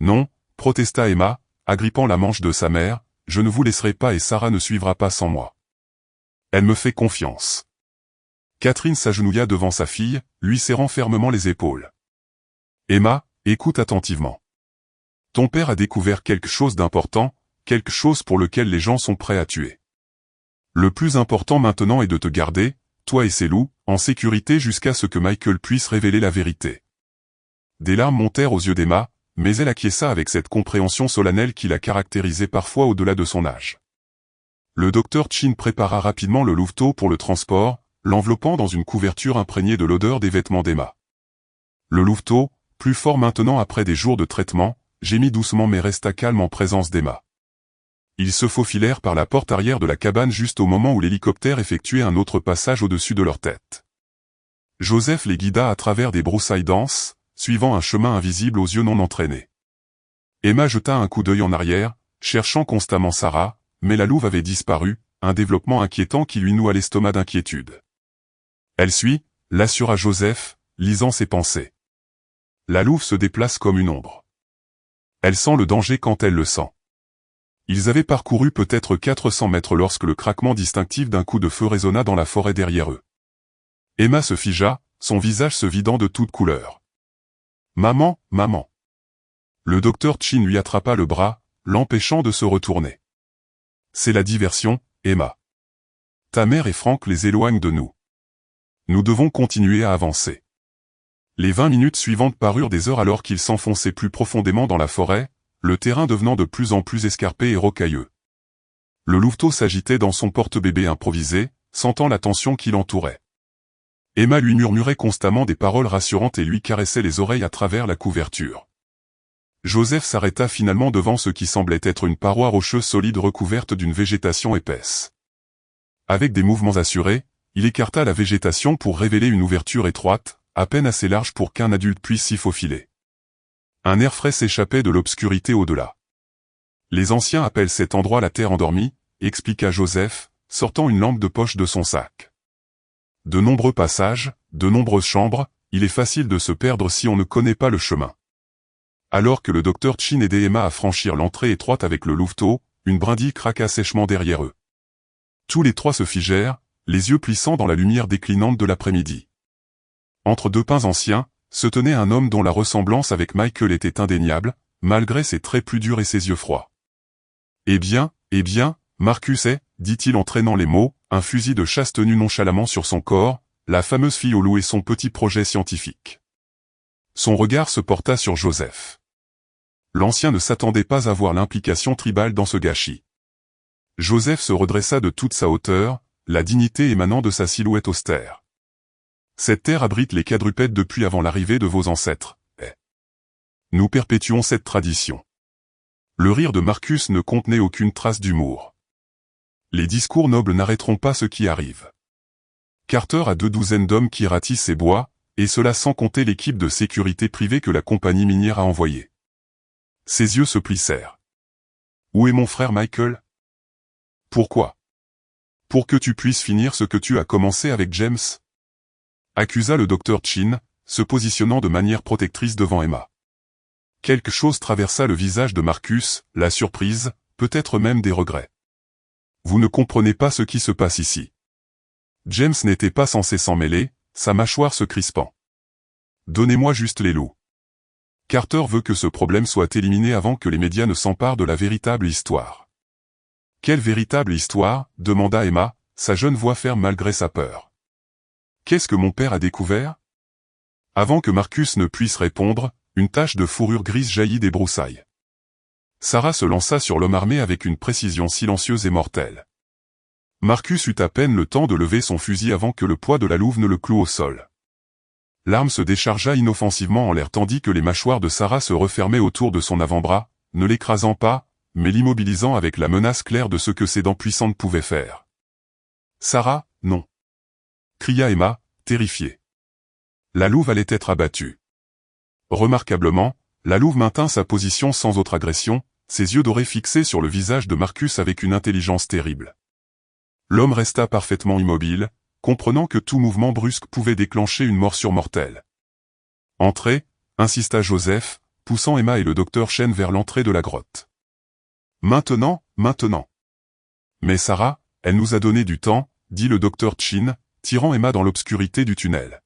Non, protesta Emma, agrippant la manche de sa mère, je ne vous laisserai pas et Sarah ne suivra pas sans moi. Elle me fait confiance. Catherine s'agenouilla devant sa fille, lui serrant fermement les épaules. Emma, écoute attentivement. Ton père a découvert quelque chose d'important, quelque chose pour lequel les gens sont prêts à tuer. Le plus important maintenant est de te garder, toi et ces loups, en sécurité jusqu'à ce que Michael puisse révéler la vérité. Des larmes montèrent aux yeux d'Emma, mais elle acquiesça avec cette compréhension solennelle qui la caractérisait parfois au-delà de son âge. Le docteur Chin prépara rapidement le louveteau pour le transport, l'enveloppant dans une couverture imprégnée de l'odeur des vêtements d'Emma. Le louveteau, plus fort maintenant après des jours de traitement, gémit doucement mais resta calme en présence d'Emma. Ils se faufilèrent par la porte arrière de la cabane juste au moment où l'hélicoptère effectuait un autre passage au-dessus de leur tête. Joseph les guida à travers des broussailles denses, suivant un chemin invisible aux yeux non entraînés. Emma jeta un coup d'œil en arrière, cherchant constamment Sarah, mais la louve avait disparu, un développement inquiétant qui lui noua l'estomac d'inquiétude. Elle suit, l'assura Joseph, lisant ses pensées. La louve se déplace comme une ombre. Elle sent le danger quand elle le sent. Ils avaient parcouru peut-être 400 mètres lorsque le craquement distinctif d'un coup de feu résonna dans la forêt derrière eux. Emma se figea, son visage se vidant de toute couleur. « Maman, maman !» Le docteur Chin lui attrapa le bras, l'empêchant de se retourner. « C'est la diversion, Emma. Ta mère et Frank les éloignent de nous. Nous devons continuer à avancer. » Les 20 minutes suivantes parurent des heures alors qu'ils s'enfonçaient plus profondément dans la forêt, le terrain devenant de plus en plus escarpé et rocailleux. Le louveteau s'agitait dans son porte-bébé improvisé, sentant la tension qui l'entourait. Emma lui murmurait constamment des paroles rassurantes et lui caressait les oreilles à travers la couverture. Joseph s'arrêta finalement devant ce qui semblait être une paroi rocheuse solide recouverte d'une végétation épaisse. Avec des mouvements assurés, il écarta la végétation pour révéler une ouverture étroite, à peine assez large pour qu'un adulte puisse s'y faufiler. Un air frais s'échappait de l'obscurité au-delà. Les anciens appellent cet endroit la terre endormie, expliqua Joseph, sortant une lampe de poche de son sac. De nombreux passages, de nombreuses chambres, il est facile de se perdre si on ne connaît pas le chemin. Alors que le docteur Chin aidait Emma à franchir l'entrée étroite avec le louveteau, une brindille craqua sèchement derrière eux. Tous les trois se figèrent, les yeux plissants dans la lumière déclinante de l'après-midi. Entre deux pins anciens, se tenait un homme dont la ressemblance avec Michael était indéniable, malgré ses traits plus durs et ses yeux froids. « Eh bien, Marcus est, dit-il en traînant les mots, un fusil de chasse tenu nonchalamment sur son corps, la fameuse fille au loup et son petit projet scientifique. » Son regard se porta sur Joseph. L'ancien ne s'attendait pas à voir l'implication tribale dans ce gâchis. Joseph se redressa de toute sa hauteur, la dignité émanant de sa silhouette austère. « Cette terre abrite les quadrupèdes depuis avant l'arrivée de vos ancêtres, et nous perpétuons cette tradition. » Le rire de Marcus ne contenait aucune trace d'humour. Les discours nobles n'arrêteront pas ce qui arrive. Carter a 2 douzaines d'hommes qui ratissent ces bois, et cela sans compter l'équipe de sécurité privée que la compagnie minière a envoyée. Ses yeux se plissèrent. « Où est mon frère Michael ? » ?»« Pourquoi ? » ?»« Pour que tu puisses finir ce que tu as commencé avec James ?» accusa le docteur Chin, se positionnant de manière protectrice devant Emma. Quelque chose traversa le visage de Marcus, la surprise, peut-être même des regrets. « Vous ne comprenez pas ce qui se passe ici. » James n'était pas censé s'en mêler, sa mâchoire se crispant. « Donnez-moi juste les loups. Carter veut que ce problème soit éliminé avant que les médias ne s'emparent de la véritable histoire. » « Quelle véritable histoire ? » demanda Emma, sa jeune voix ferme malgré sa peur. « Qu'est-ce que mon père a découvert ?» Avant que Marcus ne puisse répondre, une tache de fourrure grise jaillit des broussailles. Sarah se lança sur l'homme armé avec une précision silencieuse et mortelle. Marcus eut à peine le temps de lever son fusil avant que le poids de la louve ne le cloue au sol. L'arme se déchargea inoffensivement en l'air tandis que les mâchoires de Sarah se refermaient autour de son avant-bras, ne l'écrasant pas, mais l'immobilisant avec la menace claire de ce que ses dents puissantes pouvaient faire. « Sarah, non !» cria Emma, terrifiée. La louve allait être abattue. Remarquablement, la louve maintint sa position sans autre agression, ses yeux dorés fixés sur le visage de Marcus avec une intelligence terrible. L'homme resta parfaitement immobile, comprenant que tout mouvement brusque pouvait déclencher une morsure mortelle. « Entrez !» insista Joseph, poussant Emma et le docteur Chen vers l'entrée de la grotte. « Maintenant !» Mais Sarah, elle nous a donné du temps, dit le docteur Chin, tirant Emma dans l'obscurité du tunnel.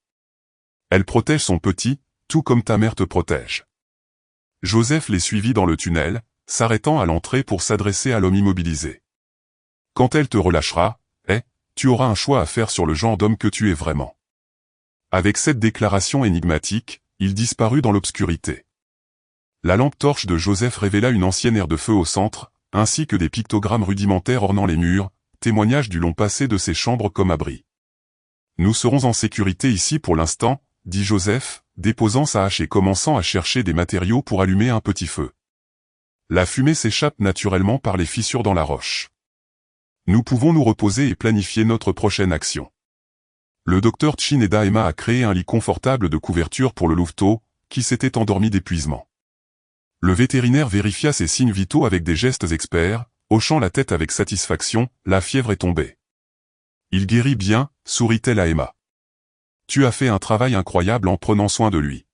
Elle protège son petit, tout comme ta mère te protège. Joseph les suivit dans le tunnel, s'arrêtant à l'entrée pour s'adresser à l'homme immobilisé. Quand elle te relâchera, tu auras un choix à faire sur le genre d'homme que tu es vraiment. Avec cette déclaration énigmatique, il disparut dans l'obscurité. La lampe torche de Joseph révéla une ancienne aire de feu au centre, ainsi que des pictogrammes rudimentaires ornant les murs, témoignage du long passé de ces chambres comme abri. Nous serons en sécurité ici pour l'instant, dit Joseph, déposant sa hache et commençant à chercher des matériaux pour allumer un petit feu. La fumée s'échappe naturellement par les fissures dans la roche. Nous pouvons nous reposer et planifier notre prochaine action. Le docteur Chin aida Emma à créer un lit confortable de couverture pour le louveteau, qui s'était endormi d'épuisement. Le vétérinaire vérifia ses signes vitaux avec des gestes experts, hochant la tête avec satisfaction, la fièvre est tombée. Il guérit bien, sourit-elle à Emma. Tu as fait un travail incroyable en prenant soin de lui.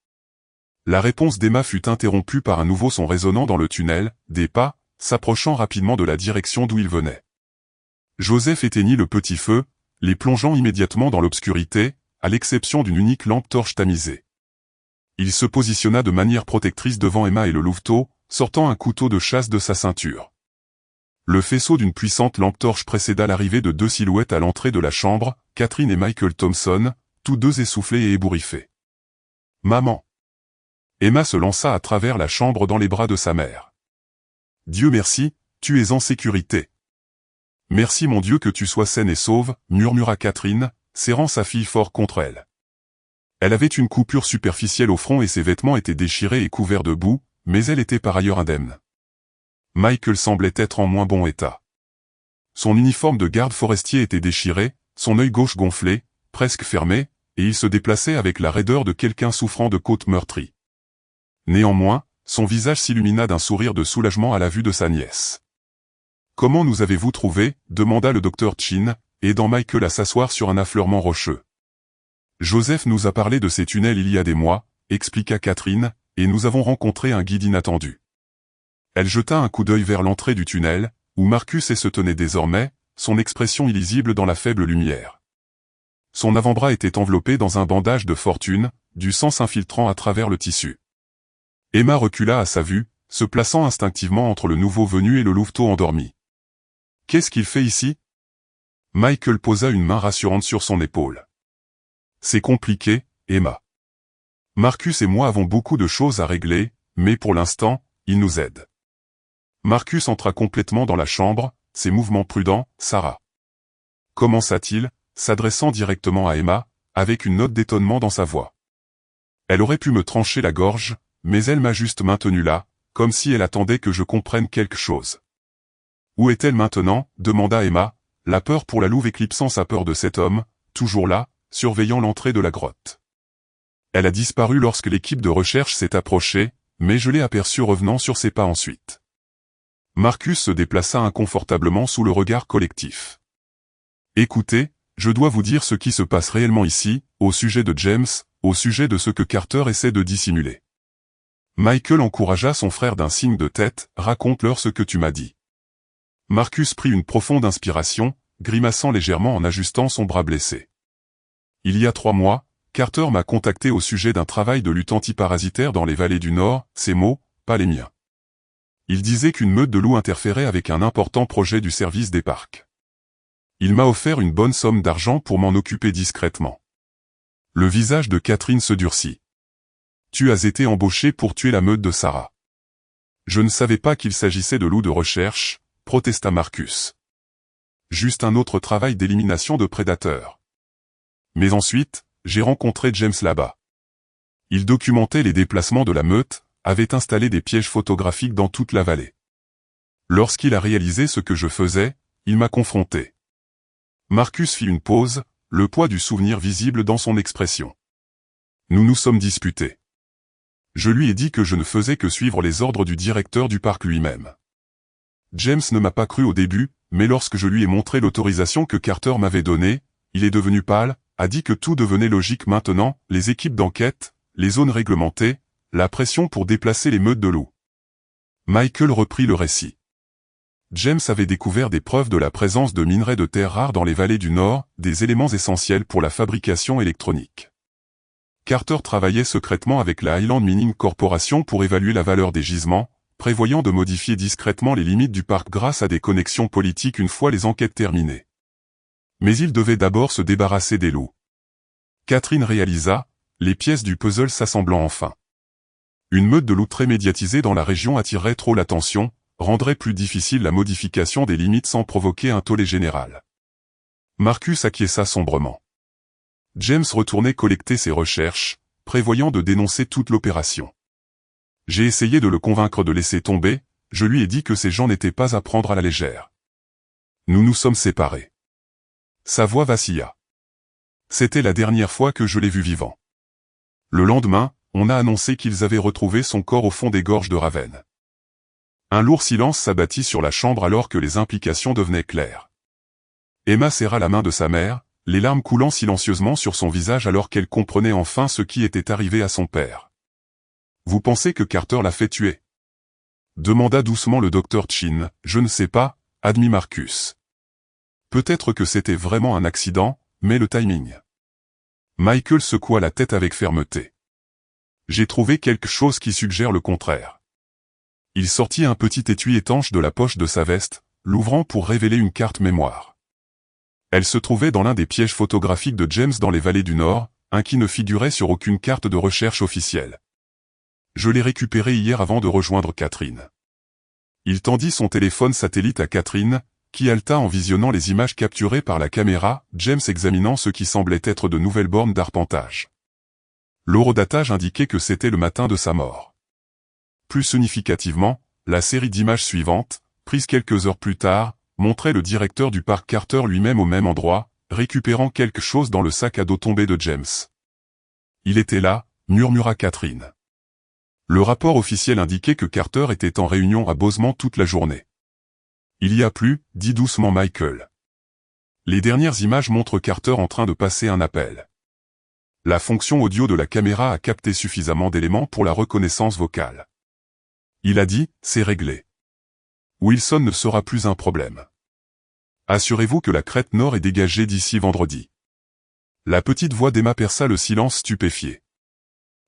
La réponse d'Emma fut interrompue par un nouveau son résonnant dans le tunnel, des pas, s'approchant rapidement de la direction d'où il venait. Joseph éteignit le petit feu, les plongeant immédiatement dans l'obscurité, à l'exception d'une unique lampe torche tamisée. Il se positionna de manière protectrice devant Emma et le louveteau, sortant un couteau de chasse de sa ceinture. Le faisceau d'une puissante lampe torche précéda l'arrivée de 2 silhouettes à l'entrée de la chambre, Catherine et Michael Thompson, tous 2 essoufflés et ébouriffés. « Maman !» Emma se lança à travers la chambre dans les bras de sa mère. « Dieu merci, tu es en sécurité. »« Merci mon Dieu que tu sois saine et sauve, » murmura Catherine, serrant sa fille fort contre elle. Elle avait une coupure superficielle au front et ses vêtements étaient déchirés et couverts de boue, mais elle était par ailleurs indemne. Michael semblait être en moins bon état. Son uniforme de garde forestier était déchiré, son œil gauche gonflé, presque fermé, et il se déplaçait avec la raideur de quelqu'un souffrant de côtes meurtries. Néanmoins, son visage s'illumina d'un sourire de soulagement à la vue de sa nièce. Comment nous avez-vous trouvés? Demanda le docteur Chin, aidant Michael à s'asseoir sur un affleurement rocheux. Joseph nous a parlé de ces tunnels il y a des mois, expliqua Catherine, et nous avons rencontré un guide inattendu. Elle jeta un coup d'œil vers l'entrée du tunnel, où Marcus se tenait désormais, son expression illisible dans la faible lumière. Son avant-bras était enveloppé dans un bandage de fortune, du sang s'infiltrant à travers le tissu. Emma recula à sa vue, se plaçant instinctivement entre le nouveau venu et le louveteau endormi. « Qu'est-ce qu'il fait ici ?» Michael posa une main rassurante sur son épaule. « C'est compliqué, Emma. Marcus et moi avons beaucoup de choses à régler, mais pour l'instant, il nous aide. » Marcus entra complètement dans la chambre, ses mouvements prudents, « Sarah. » Commença-t-il, s'adressant directement à Emma, avec une note d'étonnement dans sa voix. Elle aurait pu me trancher la gorge, mais elle m'a juste maintenu là, comme si elle attendait que je comprenne quelque chose. « Où est-elle maintenant ?» demanda Emma, la peur pour la louve éclipsant sa peur de cet homme, toujours là, surveillant l'entrée de la grotte. Elle a disparu lorsque l'équipe de recherche s'est approchée, mais je l'ai aperçue revenant sur ses pas ensuite. Marcus se déplaça inconfortablement sous le regard collectif. « Écoutez, je dois vous dire ce qui se passe réellement ici, au sujet de James, au sujet de ce que Carter essaie de dissimuler. » Michael encouragea son frère d'un signe de tête, « Raconte-leur ce que tu m'as dit. » Marcus prit une profonde inspiration, grimaçant légèrement en ajustant son bras blessé. « Il y a 3 mois, Carter m'a contacté au sujet d'un travail de lutte antiparasitaire dans les vallées du Nord, ses mots, pas les miens. Il disait qu'une meute de loups interférait avec un important projet du service des parcs. Il m'a offert une bonne somme d'argent pour m'en occuper discrètement. » Le visage de Catherine se durcit. « Tu as été embauché pour tuer la meute de Sarah. »« Je ne savais pas qu'il s'agissait de loups de recherche, » protesta Marcus. « Juste un autre travail d'élimination de prédateurs. Mais ensuite, j'ai rencontré James là-bas. Il documentait les déplacements de la meute, avait installé des pièges photographiques dans toute la vallée. Lorsqu'il a réalisé ce que je faisais, il m'a confronté. » Marcus fit une pause, le poids du souvenir visible dans son expression. « Nous nous sommes disputés. Je lui ai dit que je ne faisais que suivre les ordres du directeur du parc lui-même. James ne m'a pas cru au début, mais lorsque je lui ai montré l'autorisation que Carter m'avait donnée, il est devenu pâle, a dit que tout devenait logique maintenant, les équipes d'enquête, les zones réglementées, la pression pour déplacer les meutes de loups. » Michael reprit le récit. James avait découvert des preuves de la présence de minerais de terres rares dans les vallées du Nord, des éléments essentiels pour la fabrication électronique. Carter travaillait secrètement avec la Highland Mining Corporation pour évaluer la valeur des gisements, prévoyant de modifier discrètement les limites du parc grâce à des connexions politiques une fois les enquêtes terminées. Mais il devait d'abord se débarrasser des loups. Catherine réalisa, les pièces du puzzle s'assemblant enfin. Une meute de loups très médiatisée dans la région attirerait trop l'attention, rendrait plus difficile la modification des limites sans provoquer un tollé général. Marcus acquiesça sombrement. James retournait collecter ses recherches, prévoyant de dénoncer toute l'opération. J'ai essayé de le convaincre de laisser tomber, je lui ai dit que ces gens n'étaient pas à prendre à la légère. Nous nous sommes séparés. Sa voix vacilla. C'était la dernière fois que je l'ai vu vivant. Le lendemain, on a annoncé qu'ils avaient retrouvé son corps au fond des gorges de Ravenne. Un lourd silence s'abattit sur la chambre alors que les implications devenaient claires. Emma serra la main de sa mère, les larmes coulant silencieusement sur son visage alors qu'elle comprenait enfin ce qui était arrivé à son père. « Vous pensez que Carter l'a fait tuer ?» demanda doucement le docteur Chin. « Je ne sais pas, » admit Marcus. « Peut-être que c'était vraiment un accident, mais le timing. » Michael secoua la tête avec fermeté. « J'ai trouvé quelque chose qui suggère le contraire. » Il sortit un petit étui étanche de la poche de sa veste, l'ouvrant pour révéler une carte mémoire. Elle se trouvait dans l'un des pièges photographiques de James dans les vallées du Nord, un qui ne figurait sur aucune carte de recherche officielle. Je l'ai récupéré hier avant de rejoindre Catherine. Il tendit son téléphone satellite à Catherine, qui haleta en visionnant les images capturées par la caméra, James examinant ce qui semblait être de nouvelles bornes d'arpentage. L'horodatage indiquait que c'était le matin de sa mort. Plus significativement, la série d'images suivantes, prises quelques heures plus tard, montrait le directeur du parc Carter lui-même au même endroit, récupérant quelque chose dans le sac à dos tombé de James. « Il était là », murmura Catherine. Le rapport officiel indiquait que Carter était en réunion à Bozeman toute la journée. Il y a plus, dit doucement Michael. Les dernières images montrent Carter en train de passer un appel. La fonction audio de la caméra a capté suffisamment d'éléments pour la reconnaissance vocale. Il a dit, c'est réglé. Wilson ne sera plus un problème. Assurez-vous que la crête nord est dégagée d'ici vendredi. La petite voix d'Emma perça le silence stupéfié.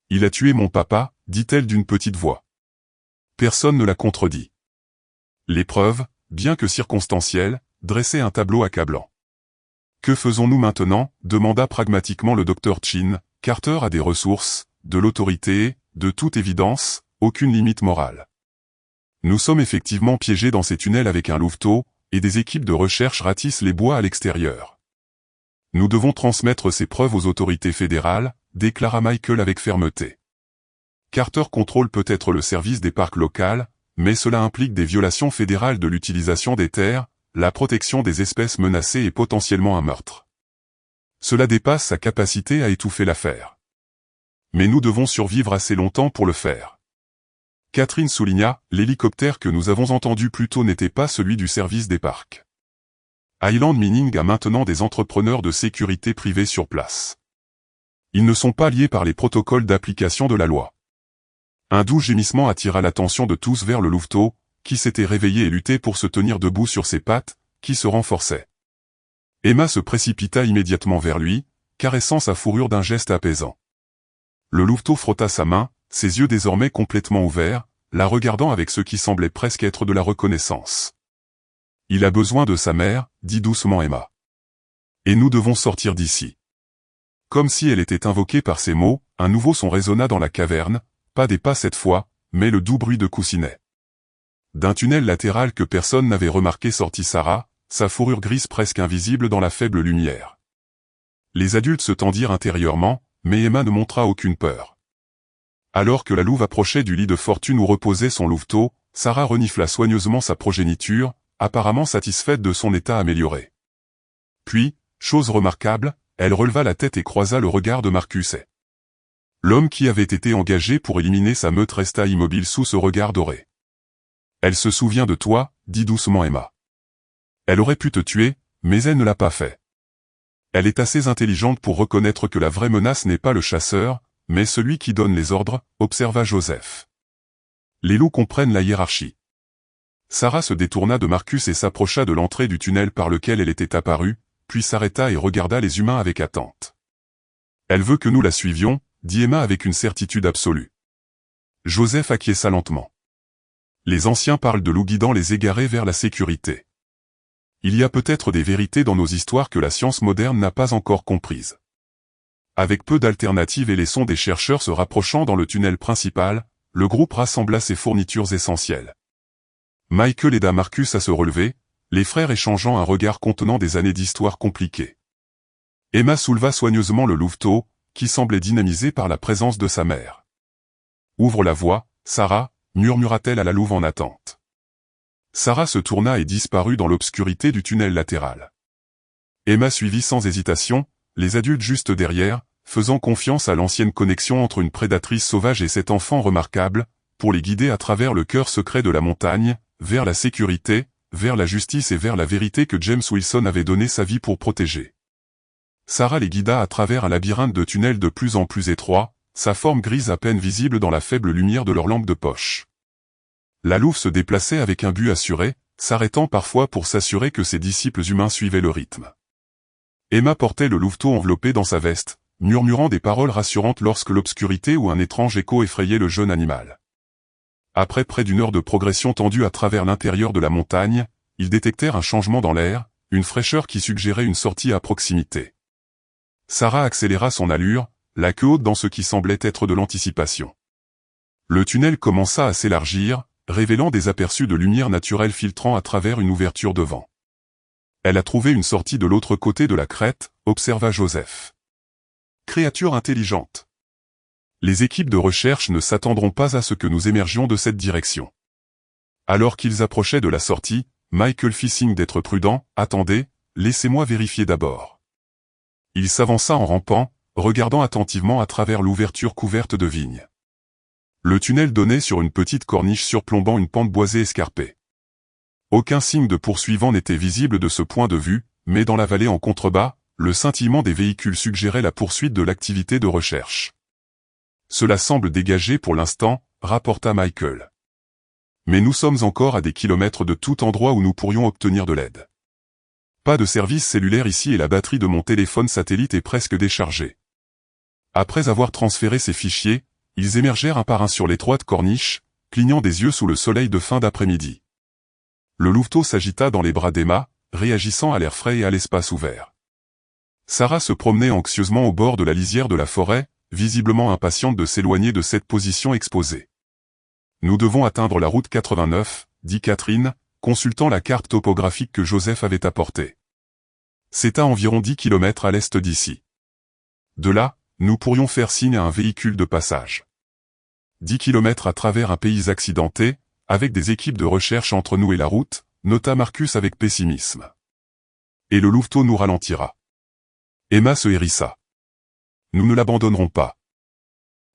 Il a tué mon papa, dit-elle d'une petite voix. Personne ne la contredit. Les preuves, bien que circonstancielles, dressaient un tableau accablant. Que faisons-nous maintenant, demanda pragmatiquement le docteur Chin. Carter a des ressources, de l'autorité et, de toute évidence, aucune limite morale. Nous sommes effectivement piégés dans ces tunnels avec un louveteau, et des équipes de recherche ratissent les bois à l'extérieur. Nous devons transmettre ces preuves aux autorités fédérales, déclara Michael avec fermeté. Carter contrôle peut-être le service des parcs locaux, mais cela implique des violations fédérales de l'utilisation des terres, la protection des espèces menacées et potentiellement un meurtre. Cela dépasse sa capacité à étouffer l'affaire. Mais nous devons survivre assez longtemps pour le faire. Catherine souligna, l'hélicoptère que nous avons entendu plus tôt n'était pas celui du service des parcs. Highland Mining a maintenant des entrepreneurs de sécurité privés sur place. Ils ne sont pas liés par les protocoles d'application de la loi. Un doux gémissement attira l'attention de tous vers le louveteau, qui s'était réveillé et luttait pour se tenir debout sur ses pattes, qui se renforçaient. Emma se précipita immédiatement vers lui, caressant sa fourrure d'un geste apaisant. Le louveteau frotta sa main, ses yeux désormais complètement ouverts, la regardant avec ce qui semblait presque être de la reconnaissance. « Il a besoin de sa mère, dit doucement Emma. Et nous devons sortir d'ici. » Comme si elle était invoquée par ces mots, un nouveau son résonna dans la caverne, pas des pas cette fois, mais le doux bruit de coussinets. D'un tunnel latéral que personne n'avait remarqué sortit Sarah, sa fourrure grise presque invisible dans la faible lumière. Les adultes se tendirent intérieurement, mais Emma ne montra aucune peur. Alors que la louve approchait du lit de fortune où reposait son louveteau, Sarah renifla soigneusement sa progéniture, apparemment satisfaite de son état amélioré. Puis, chose remarquable, elle releva la tête et croisa le regard de Marcus. L'homme qui avait été engagé pour éliminer sa meute resta immobile sous ce regard doré. « Elle se souvient de toi, dit doucement Emma. Elle aurait pu te tuer, mais elle ne l'a pas fait. Elle est assez intelligente pour reconnaître que la vraie menace n'est pas le chasseur, mais celui qui donne les ordres, observa Joseph. Les loups comprennent la hiérarchie. Sarah se détourna de Marcus et s'approcha de l'entrée du tunnel par lequel elle était apparue, puis s'arrêta et regarda les humains avec attente. Elle veut que nous la suivions, dit Emma avec une certitude absolue. Joseph acquiesça lentement. Les anciens parlent de loups guidant les égarés vers la sécurité. Il y a peut-être des vérités dans nos histoires que la science moderne n'a pas encore comprises. Avec peu d'alternatives et les sons des chercheurs se rapprochant dans le tunnel principal, le groupe rassembla ses fournitures essentielles. Michael aida Marcus à se relever, les frères échangeant un regard contenant des années d'histoire compliquées. Emma souleva soigneusement le louveteau, qui semblait dynamisé par la présence de sa mère. « Ouvre la voie, Sarah », murmura-t-elle à la louve en attente. Sarah se tourna et disparut dans l'obscurité du tunnel latéral. Emma suivit sans hésitation, les adultes juste derrière, faisant confiance à l'ancienne connexion entre une prédatrice sauvage et cet enfant remarquable, pour les guider à travers le cœur secret de la montagne, vers la sécurité, vers la justice et vers la vérité que James Wilson avait donné sa vie pour protéger. Sarah les guida à travers un labyrinthe de tunnels de plus en plus étroits, sa forme grise à peine visible dans la faible lumière de leur lampe de poche. La louve se déplaçait avec un but assuré, s'arrêtant parfois pour s'assurer que ses disciples humains suivaient le rythme. Emma portait le louveteau enveloppé dans sa veste, murmurant des paroles rassurantes lorsque l'obscurité ou un étrange écho effrayait le jeune animal. Après près d'une heure de progression tendue à travers l'intérieur de la montagne, ils détectèrent un changement dans l'air, une fraîcheur qui suggérait une sortie à proximité. Sarah accéléra son allure, la queue haute dans ce qui semblait être de l'anticipation. Le tunnel commença à s'élargir, révélant des aperçus de lumière naturelle filtrant à travers une ouverture devant. Elle a trouvé une sortie de l'autre côté de la crête, observa Joseph. Créature intelligente. Les équipes de recherche ne s'attendront pas à ce que nous émergions de cette direction. Alors qu'ils approchaient de la sortie, Michael fit signe d'être prudent. « Attendez, laissez-moi vérifier d'abord. » Il s'avança en rampant, regardant attentivement à travers l'ouverture couverte de vignes. Le tunnel donnait sur une petite corniche surplombant une pente boisée escarpée. Aucun signe de poursuivant n'était visible de ce point de vue, mais dans la vallée en contrebas, le scintillement des véhicules suggérait la poursuite de l'activité de recherche. Cela semble dégagé pour l'instant, rapporta Michael. Mais nous sommes encore à des kilomètres de tout endroit où nous pourrions obtenir de l'aide. Pas de service cellulaire ici et la batterie de mon téléphone satellite est presque déchargée. Après avoir transféré ces fichiers, ils émergèrent un par un sur l'étroite corniche, clignant des yeux sous le soleil de fin d'après-midi. Le louveteau s'agita dans les bras d'Emma, réagissant à l'air frais et à l'espace ouvert. Sarah se promenait anxieusement au bord de la lisière de la forêt, visiblement impatiente de s'éloigner de cette position exposée. « Nous devons atteindre la route 89, dit Catherine, consultant la carte topographique que Joseph avait apportée. C'est à environ 10 km à l'est d'ici. De là, nous pourrions faire signe à un véhicule de passage. 10 km à travers un pays accidenté, avec des équipes de recherche entre nous et la route, nota Marcus avec pessimisme. Et le louveteau nous ralentira. Emma se hérissa. Nous ne l'abandonnerons pas.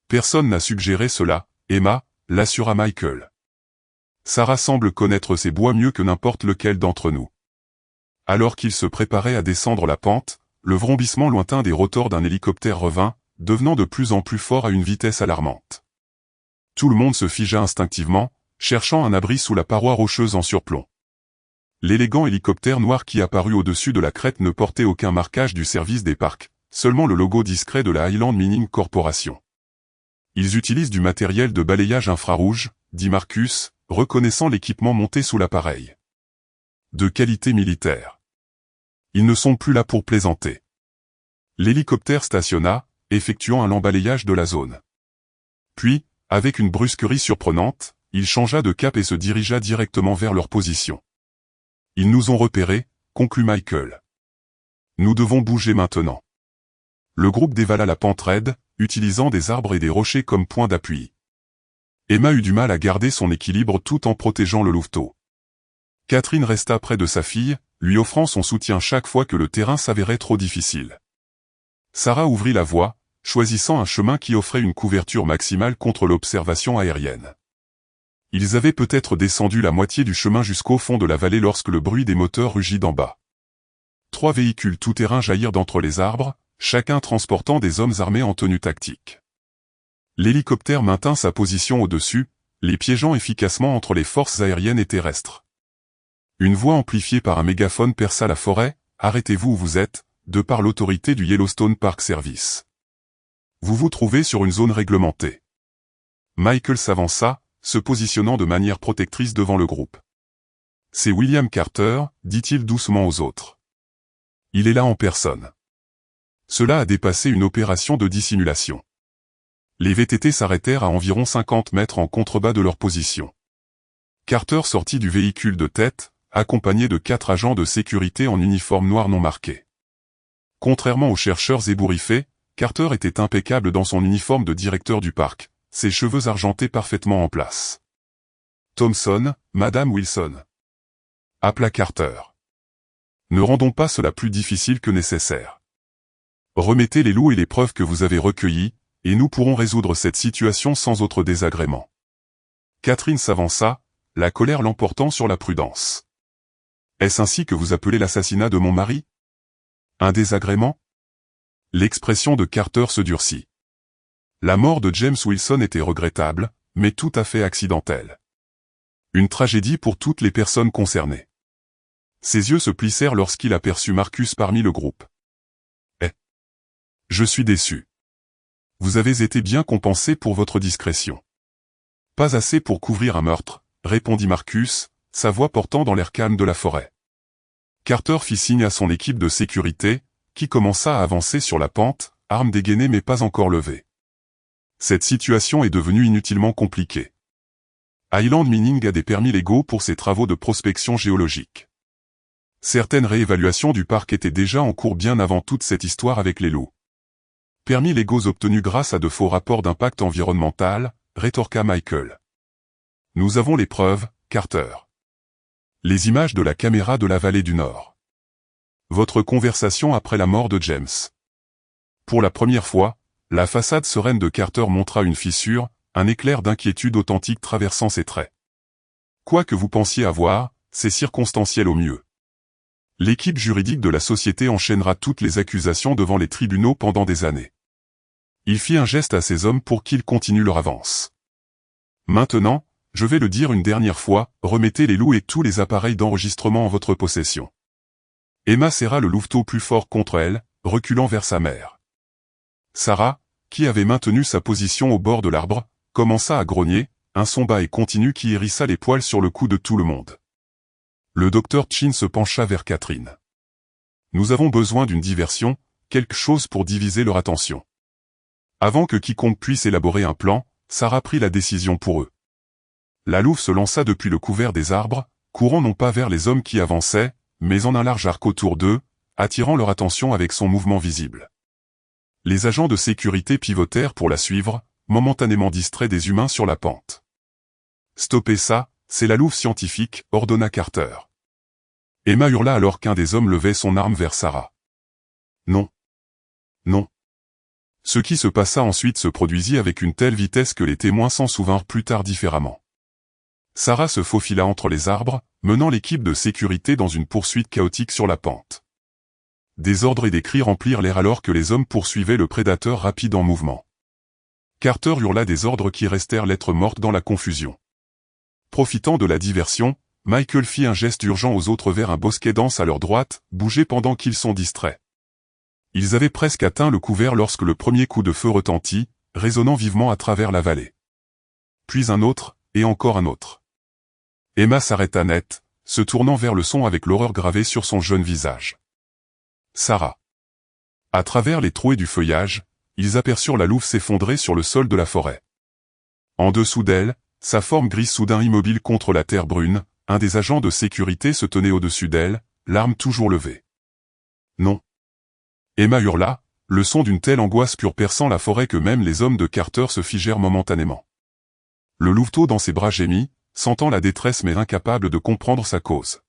Personne n'a suggéré cela, Emma, l'assura Michael. Sarah semble connaître ces bois mieux que n'importe lequel d'entre nous. Alors qu'il se préparait à descendre la pente, le vrombissement lointain des rotors d'un hélicoptère revint, devenant de plus en plus fort à une vitesse alarmante. Tout le monde se figea instinctivement, cherchant un abri sous la paroi rocheuse en surplomb. L'élégant hélicoptère noir qui apparut au-dessus de la crête ne portait aucun marquage du service des parcs, seulement le logo discret de la Highland Mining Corporation. Ils utilisent du matériel de balayage infrarouge, dit Marcus, reconnaissant l'équipement monté sous l'appareil. De qualité militaire. Ils ne sont plus là pour plaisanter. L'hélicoptère stationna, effectuant un embalayage de la zone. Puis, avec une brusquerie surprenante, il changea de cap et se dirigea directement vers leur position. Ils nous ont repérés, conclut Michael. Nous devons bouger maintenant. Le groupe dévala la pente raide, utilisant des arbres et des rochers comme point d'appui. Emma eut du mal à garder son équilibre tout en protégeant le louveteau. Catherine resta près de sa fille, lui offrant son soutien chaque fois que le terrain s'avérait trop difficile. Sarah ouvrit la voie, choisissant un chemin qui offrait une couverture maximale contre l'observation aérienne. Ils avaient peut-être descendu la moitié du chemin jusqu'au fond de la vallée lorsque le bruit des moteurs rugit d'en bas. 3 véhicules tout-terrain jaillirent d'entre les arbres, chacun transportant des hommes armés en tenue tactique. L'hélicoptère maintint sa position au-dessus, les piégeant efficacement entre les forces aériennes et terrestres. Une voix amplifiée par un mégaphone perça la forêt, « Arrêtez-vous où vous êtes », de par l'autorité du Yellowstone Park Service. Vous vous trouvez sur une zone réglementée. Michael s'avança, se positionnant de manière protectrice devant le groupe. C'est William Carter, dit-il doucement aux autres. Il est là en personne. Cela a dépassé une opération de dissimulation. Les VTT s'arrêtèrent à environ 50 mètres en contrebas de leur position. Carter sortit du véhicule de tête, accompagné de 4 agents de sécurité en uniforme noir non marqué. Contrairement aux chercheurs ébouriffés, Carter était impeccable dans son uniforme de directeur du parc, ses cheveux argentés parfaitement en place. « Thompson, Madame Wilson. » appela Carter. « Ne rendons pas cela plus difficile que nécessaire. Remettez les loups et les preuves que vous avez recueillies, et nous pourrons résoudre cette situation sans autre désagrément. » Catherine s'avança, la colère l'emportant sur la prudence. « Est-ce ainsi que vous appelez l'assassinat de mon mari? Un désagrément? » L'expression de Carter se durcit. La mort de James Wilson était regrettable, mais tout à fait accidentelle. Une tragédie pour toutes les personnes concernées. Ses yeux se plissèrent lorsqu'il aperçut Marcus parmi le groupe. « Eh! Je suis déçu. Vous avez été bien compensé pour votre discrétion. »« Pas assez pour couvrir un meurtre, » répondit Marcus, sa voix portant dans l'air calme de la forêt. Carter fit signe à son équipe de sécurité, qui commença à avancer sur la pente, arme dégainée mais pas encore levée. Cette situation est devenue inutilement compliquée. Highland Mining a des permis légaux pour ses travaux de prospection géologique. Certaines réévaluations du parc étaient déjà en cours bien avant toute cette histoire avec les loups. Permis légaux obtenus grâce à de faux rapports d'impact environnemental, rétorqua Michael. Nous avons les preuves, Carter. Les images de la caméra de la vallée du Nord. Votre conversation après la mort de James. Pour la première fois, la façade sereine de Carter montra une fissure, un éclair d'inquiétude authentique traversant ses traits. Quoi que vous pensiez avoir, c'est circonstanciel au mieux. L'équipe juridique de la société enchaînera toutes les accusations devant les tribunaux pendant des années. Il fit un geste à ces hommes pour qu'ils continuent leur avance. Maintenant, je vais le dire une dernière fois, remettez les loups et tous les appareils d'enregistrement en votre possession. Emma serra le louveteau plus fort contre elle, reculant vers sa mère. Sarah, qui avait maintenu sa position au bord de l'arbre, commença à grogner, un son bas et continu qui hérissa les poils sur le cou de tout le monde. Le docteur Chin se pencha vers Catherine. Nous avons besoin d'une diversion, quelque chose pour diviser leur attention. Avant que quiconque puisse élaborer un plan, Sarah prit la décision pour eux. La louve se lança depuis le couvert des arbres, courant non pas vers les hommes qui avançaient, mais en un large arc autour d'eux, attirant leur attention avec son mouvement visible. Les agents de sécurité pivotèrent pour la suivre, momentanément distraits des humains sur la pente. « Stoppez ça, c'est la louve scientifique », ordonna Carter. Emma hurla alors qu'un des hommes levait son arme vers Sarah. Non. Non. Ce qui se passa ensuite se produisit avec une telle vitesse que les témoins s'en souvinrent plus tard différemment. Sarah se faufila entre les arbres, menant l'équipe de sécurité dans une poursuite chaotique sur la pente. Des ordres et des cris remplirent l'air alors que les hommes poursuivaient le prédateur rapide en mouvement. Carter hurla des ordres qui restèrent lettres mortes dans la confusion. Profitant de la diversion, Michael fit un geste urgent aux autres vers un bosquet dense à leur droite, bougez pendant qu'ils sont distraits. Ils avaient presque atteint le couvert lorsque le premier coup de feu retentit, résonnant vivement à travers la vallée. Puis un autre, et encore un autre. Emma s'arrêta net, se tournant vers le son avec l'horreur gravée sur son jeune visage. Sarah. À travers les trouées du feuillage, ils aperçurent la louve s'effondrer sur le sol de la forêt. En dessous d'elle, sa forme grise soudain immobile contre la terre brune, un des agents de sécurité se tenait au-dessus d'elle, l'arme toujours levée. Non. Emma hurla, le son d'une telle angoisse pure perçant la forêt que même les hommes de Carter se figèrent momentanément. Le louveteau dans ses bras gémit, sentant la détresse mais incapable de comprendre sa cause.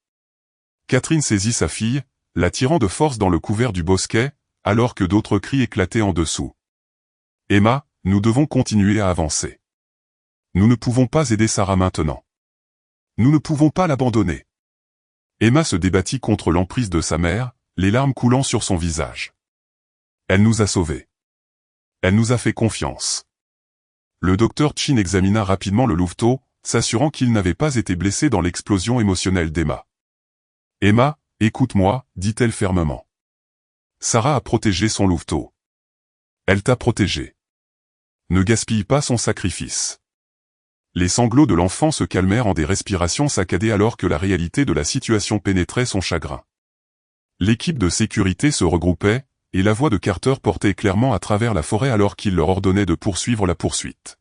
Catherine saisit sa fille, la tirant de force dans le couvert du bosquet, alors que d'autres cris éclataient en dessous. « Emma, nous devons continuer à avancer. Nous ne pouvons pas aider Sarah maintenant. Nous ne pouvons pas l'abandonner. » Emma se débattit contre l'emprise de sa mère, les larmes coulant sur son visage. Elle nous a sauvés. Elle nous a fait confiance. Le docteur Chin examina rapidement le louveteau, s'assurant qu'il n'avait pas été blessé dans l'explosion émotionnelle d'Emma. « Emma, écoute-moi, dit-elle fermement. Sarah a protégé son louveteau. Elle t'a protégé. Ne gaspille pas son sacrifice. » Les sanglots de l'enfant se calmèrent en des respirations saccadées alors que la réalité de la situation pénétrait son chagrin. L'équipe de sécurité se regroupait, et la voix de Carter portait clairement à travers la forêt alors qu'il leur ordonnait de poursuivre la poursuite.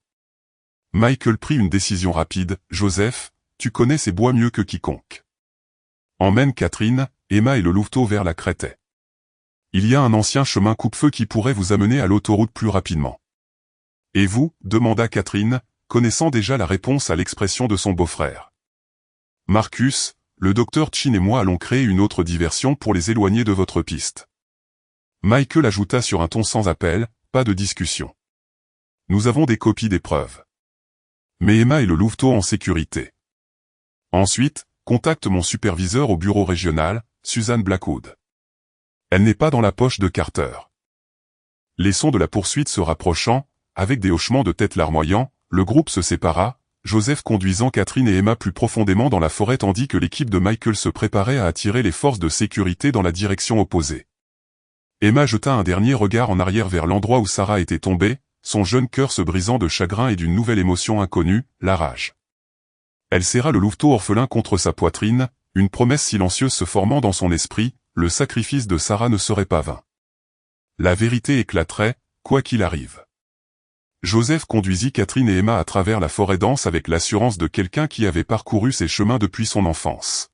Michael prit une décision rapide. « Joseph, tu connais ces bois mieux que quiconque. Emmène Catherine, Emma et le louveteau vers la crête. Il y a un ancien chemin coupe-feu qui pourrait vous amener à l'autoroute plus rapidement. »« Et vous ?» demanda Catherine, connaissant déjà la réponse à l'expression de son beau-frère. « Marcus, le docteur Chin et moi allons créer une autre diversion pour les éloigner de votre piste. » Michael ajouta sur un ton sans appel, pas de discussion. « Nous avons des copies des preuves. Mais Emma et le louveteau en sécurité. Ensuite, contacte mon superviseur au bureau régional, Suzanne Blackwood. Elle n'est pas dans la poche de Carter. » Les sons de la poursuite se rapprochant, avec des hochements de tête larmoyants, le groupe se sépara, Joseph conduisant Catherine et Emma plus profondément dans la forêt tandis que l'équipe de Michael se préparait à attirer les forces de sécurité dans la direction opposée. Emma jeta un dernier regard en arrière vers l'endroit où Sarah était tombée, son jeune cœur se brisant de chagrin et d'une nouvelle émotion inconnue, la rage. Elle serra le louveteau orphelin contre sa poitrine, une promesse silencieuse se formant dans son esprit, le sacrifice de Sarah ne serait pas vain. La vérité éclaterait, quoi qu'il arrive. Joseph conduisit Catherine et Emma à travers la forêt dense avec l'assurance de quelqu'un qui avait parcouru ces chemins depuis son enfance.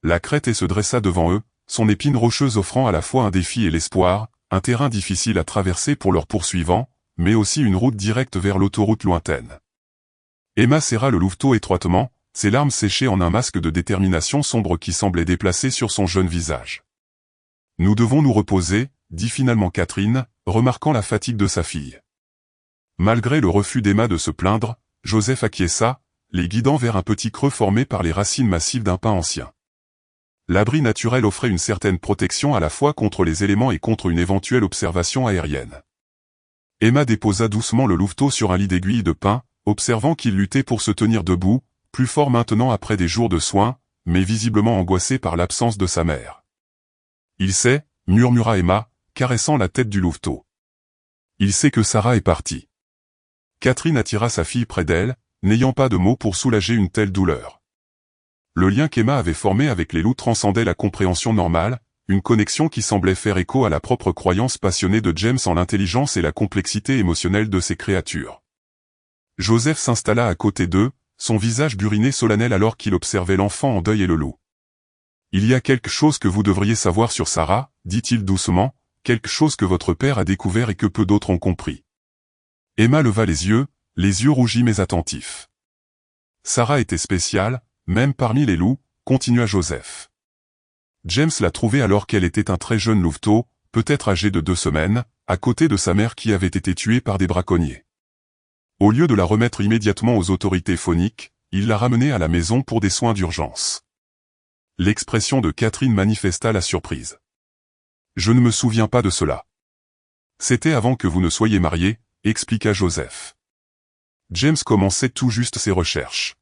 La crête se dressa devant eux, son épine rocheuse offrant à la fois un défi et l'espoir, un terrain difficile à traverser pour leurs poursuivants, mais aussi une route directe vers l'autoroute lointaine. Emma serra le louveteau étroitement, ses larmes séchées en un masque de détermination sombre qui semblait déplacé sur son jeune visage. « Nous devons nous reposer, » dit finalement Catherine, remarquant la fatigue de sa fille. Malgré le refus d'Emma de se plaindre, Joseph acquiesça, les guidant vers un petit creux formé par les racines massives d'un pin ancien. L'abri naturel offrait une certaine protection à la fois contre les éléments et contre une éventuelle observation aérienne. Emma déposa doucement le louveteau sur un lit d'aiguilles de pin, observant qu'il luttait pour se tenir debout, plus fort maintenant après des jours de soins, mais visiblement angoissé par l'absence de sa mère. « Il sait » murmura Emma, caressant la tête du louveteau. « Il sait que Sarah est partie. » Catherine attira sa fille près d'elle, n'ayant pas de mots pour soulager une telle douleur. Le lien qu'Emma avait formé avec les loups transcendait la compréhension normale, une connexion qui semblait faire écho à la propre croyance passionnée de James en l'intelligence et la complexité émotionnelle de ces créatures. Joseph s'installa à côté d'eux, son visage buriné solennel alors qu'il observait l'enfant en deuil et le loup. « Il y a quelque chose que vous devriez savoir sur Sarah, dit-il doucement, quelque chose que votre père a découvert et que peu d'autres ont compris. » Emma leva les yeux rougis mais attentifs. « Sarah était spéciale, même parmi les loups, » continua Joseph. James l'a trouvée alors qu'elle était un très jeune louveteau, peut-être âgé de 2 semaines, à côté de sa mère qui avait été tuée par des braconniers. Au lieu de la remettre immédiatement aux autorités fauniques, il l'a ramenée à la maison pour des soins d'urgence. L'expression de Catherine manifesta la surprise. « Je ne me souviens pas de cela. »« C'était avant que vous ne soyez mariés, » expliqua Joseph. James commençait tout juste ses recherches.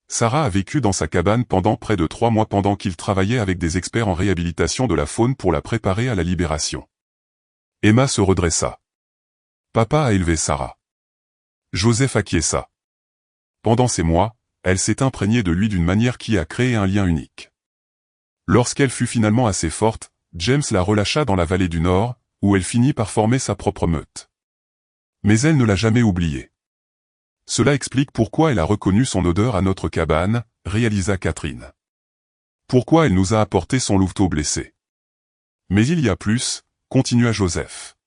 Sarah a vécu dans sa cabane pendant près de 3 mois pendant qu'il travaillait avec des experts en réhabilitation de la faune pour la préparer à la libération. Emma se redressa. « Papa a élevé Sarah. » Joseph acquiesça. Pendant ces mois, elle s'est imprégnée de lui d'une manière qui a créé un lien unique. Lorsqu'elle fut finalement assez forte, James la relâcha dans la vallée du Nord, où elle finit par former sa propre meute. Mais elle ne l'a jamais oublié. Cela explique pourquoi elle a reconnu son odeur à notre cabane, réalisa Catherine. Pourquoi elle nous a apporté son louveteau blessé. Mais il y a plus, continua Joseph.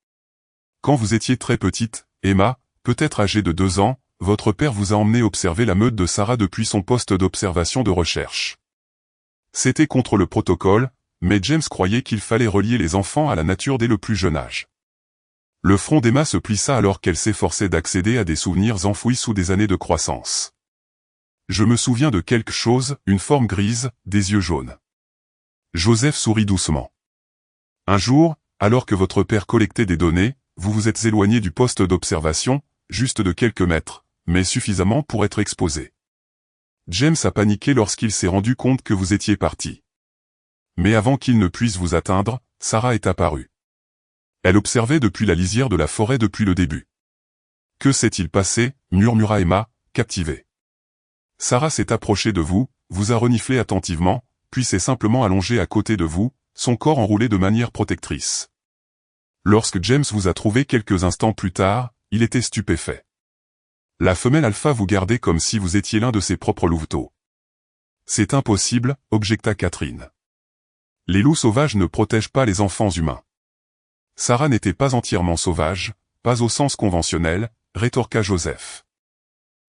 Quand vous étiez très petite, Emma, peut-être âgée de 2 ans, votre père vous a emmené observer la meute de Sarah depuis son poste d'observation de recherche. C'était contre le protocole, mais James croyait qu'il fallait relier les enfants à la nature dès le plus jeune âge. Le front d'Emma se plissa alors qu'elle s'efforçait d'accéder à des souvenirs enfouis sous des années de croissance. Je me souviens de quelque chose, une forme grise, des yeux jaunes. Joseph sourit doucement. Un jour, alors que votre père collectait des données, vous vous êtes éloigné du poste d'observation, juste de quelques mètres, mais suffisamment pour être exposé. James a paniqué lorsqu'il s'est rendu compte que vous étiez parti. Mais avant qu'il ne puisse vous atteindre, Sarah est apparue. Elle observait depuis la lisière de la forêt depuis le début. « Que s'est-il passé » murmura Emma, captivée. Sarah s'est approchée de vous, vous a reniflé attentivement, puis s'est simplement allongée à côté de vous, son corps enroulé de manière protectrice. Lorsque James vous a trouvé quelques instants plus tard, il était stupéfait. La femelle alpha vous gardait comme si vous étiez l'un de ses propres louveteaux. « C'est impossible » objecta Catherine. « Les loups sauvages ne protègent pas les enfants humains. » Sarah n'était pas entièrement sauvage, pas au sens conventionnel, rétorqua Joseph.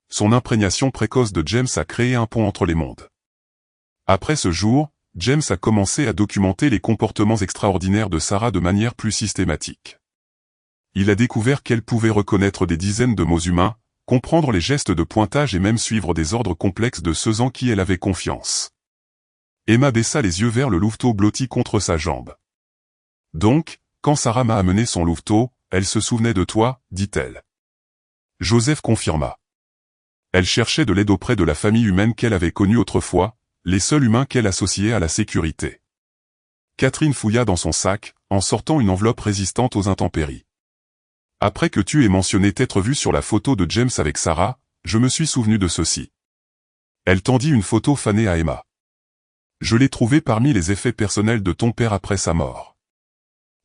Son imprégnation précoce de James a créé un pont entre les mondes. Après ce jour, James a commencé à documenter les comportements extraordinaires de Sarah de manière plus systématique. Il a découvert qu'elle pouvait reconnaître des dizaines de mots humains, comprendre les gestes de pointage et même suivre des ordres complexes de ceux en qui elle avait confiance. Emma baissa les yeux vers le louveteau blotti contre sa jambe. « Donc, quand Sarah m'a amené son louveteau, elle se souvenait de toi, dit-elle. » Joseph confirma. Elle cherchait de l'aide auprès de la famille humaine qu'elle avait connue autrefois, les seuls humains qu'elle associait à la sécurité. Catherine fouilla dans son sac, en sortant une enveloppe résistante aux intempéries. Après que tu aies mentionné t'être vu sur la photo de James avec Sarah, je me suis souvenu de ceci. Elle tendit une photo fanée à Emma. Je l'ai trouvée parmi les effets personnels de ton père après sa mort.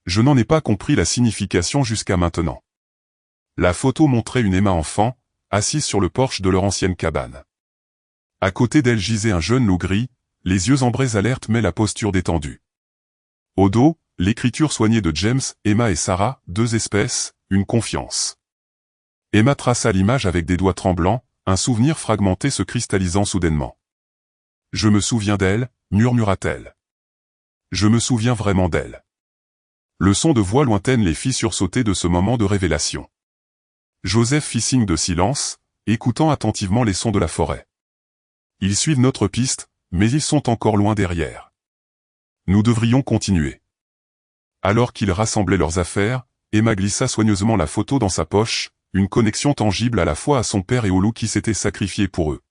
Je n'en ai pas compris la signification jusqu'à maintenant. La photo montrait une Emma enfant, assise sur le porche de leur ancienne cabane. À côté d'elle gisait un jeune loup gris, les yeux ambrés alertes mais la posture détendue. Au dos, l'écriture soignée de James, Emma et Sarah, 2 espèces, une confiance. Emma traça l'image avec des doigts tremblants, un souvenir fragmenté se cristallisant soudainement. « Je me souviens d'elle » murmura-t-elle. « Je me souviens vraiment d'elle. » Le son de voix lointaine les fit sursauter de ce moment de révélation. Joseph fit signe de silence, écoutant attentivement les sons de la forêt. Ils suivent notre piste, mais ils sont encore loin derrière. Nous devrions continuer. Alors qu'ils rassemblaient leurs affaires, Emma glissa soigneusement la photo dans sa poche, une connexion tangible à la fois à son père et au loup qui s'était sacrifié pour eux.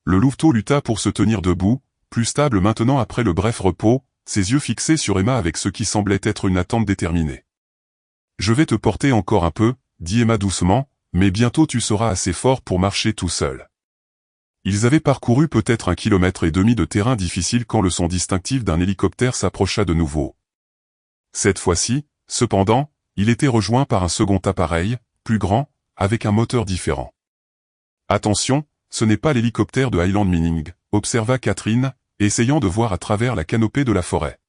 Le louveteau lutta pour se tenir debout, plus stable maintenant après le bref repos, ses yeux fixés sur Emma avec ce qui semblait être une attente déterminée. « Je vais te porter encore un peu, » dit Emma doucement, « mais bientôt tu seras assez fort pour marcher tout seul. » Ils avaient parcouru peut-être 1,5 kilomètre de terrain difficile quand le son distinctif d'un hélicoptère s'approcha de nouveau. Cette fois-ci, cependant, il était rejoint par un second appareil, plus grand, avec un moteur différent. « Attention, ce n'est pas l'hélicoptère de Highland Mining, » observa Catherine, essayant de voir à travers la canopée de la forêt.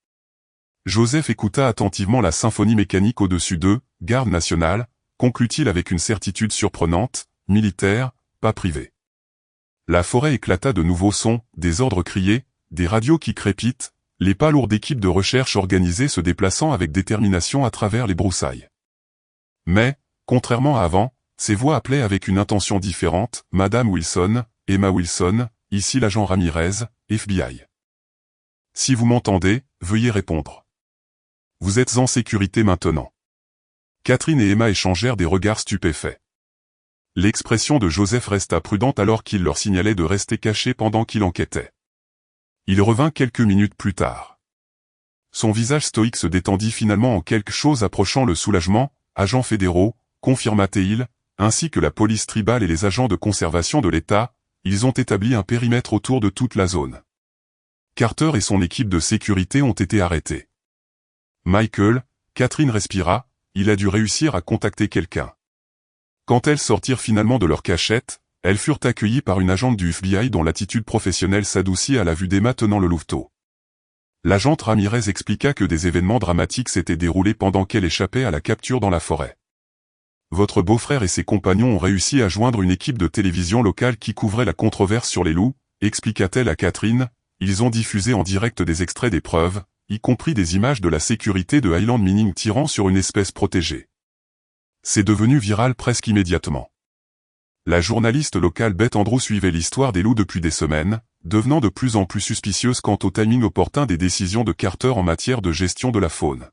Joseph écouta attentivement la symphonie mécanique au-dessus d'eux, garde nationale, conclut-il avec une certitude surprenante, militaire, pas privée. La forêt éclata de nouveaux sons, des ordres criés, des radios qui crépitent, les pas lourds d'équipes de recherche organisées se déplaçant avec détermination à travers les broussailles. Mais, contrairement à avant, ces voix appelaient avec une intention différente, « Madame Wilson, Emma Wilson, ici l'agent Ramirez, FBI. Si vous m'entendez, veuillez répondre. Vous êtes en sécurité maintenant. » Catherine et Emma échangèrent des regards stupéfaits. L'expression de Joseph resta prudente alors qu'il leur signalait de rester cachés pendant qu'il enquêtait. Il revint quelques minutes plus tard. Son visage stoïque se détendit finalement en quelque chose approchant le soulagement, « Agents fédéraux, » confirma-t-il, ainsi que la police tribale et les agents de conservation de l'État, ils ont établi un périmètre autour de toute la zone. Carter et son équipe de sécurité ont été arrêtés. Michael, Catherine respira, il a dû réussir à contacter quelqu'un. Quand elles sortirent finalement de leur cachette, elles furent accueillies par une agente du FBI dont l'attitude professionnelle s'adoucit à la vue d'Emma tenant le louveteau. L'agente Ramirez expliqua que des événements dramatiques s'étaient déroulés pendant qu'elle échappait à la capture dans la forêt. Votre beau-frère et ses compagnons ont réussi à joindre une équipe de télévision locale qui couvrait la controverse sur les loups, expliqua-t-elle à Catherine, ils ont diffusé en direct des extraits des preuves, y compris des images de la sécurité de Highland Mining tirant sur une espèce protégée. C'est devenu viral presque immédiatement. La journaliste locale Beth Andrews suivait l'histoire des loups depuis des semaines, devenant de plus en plus suspicieuse quant au timing opportun des décisions de Carter en matière de gestion de la faune.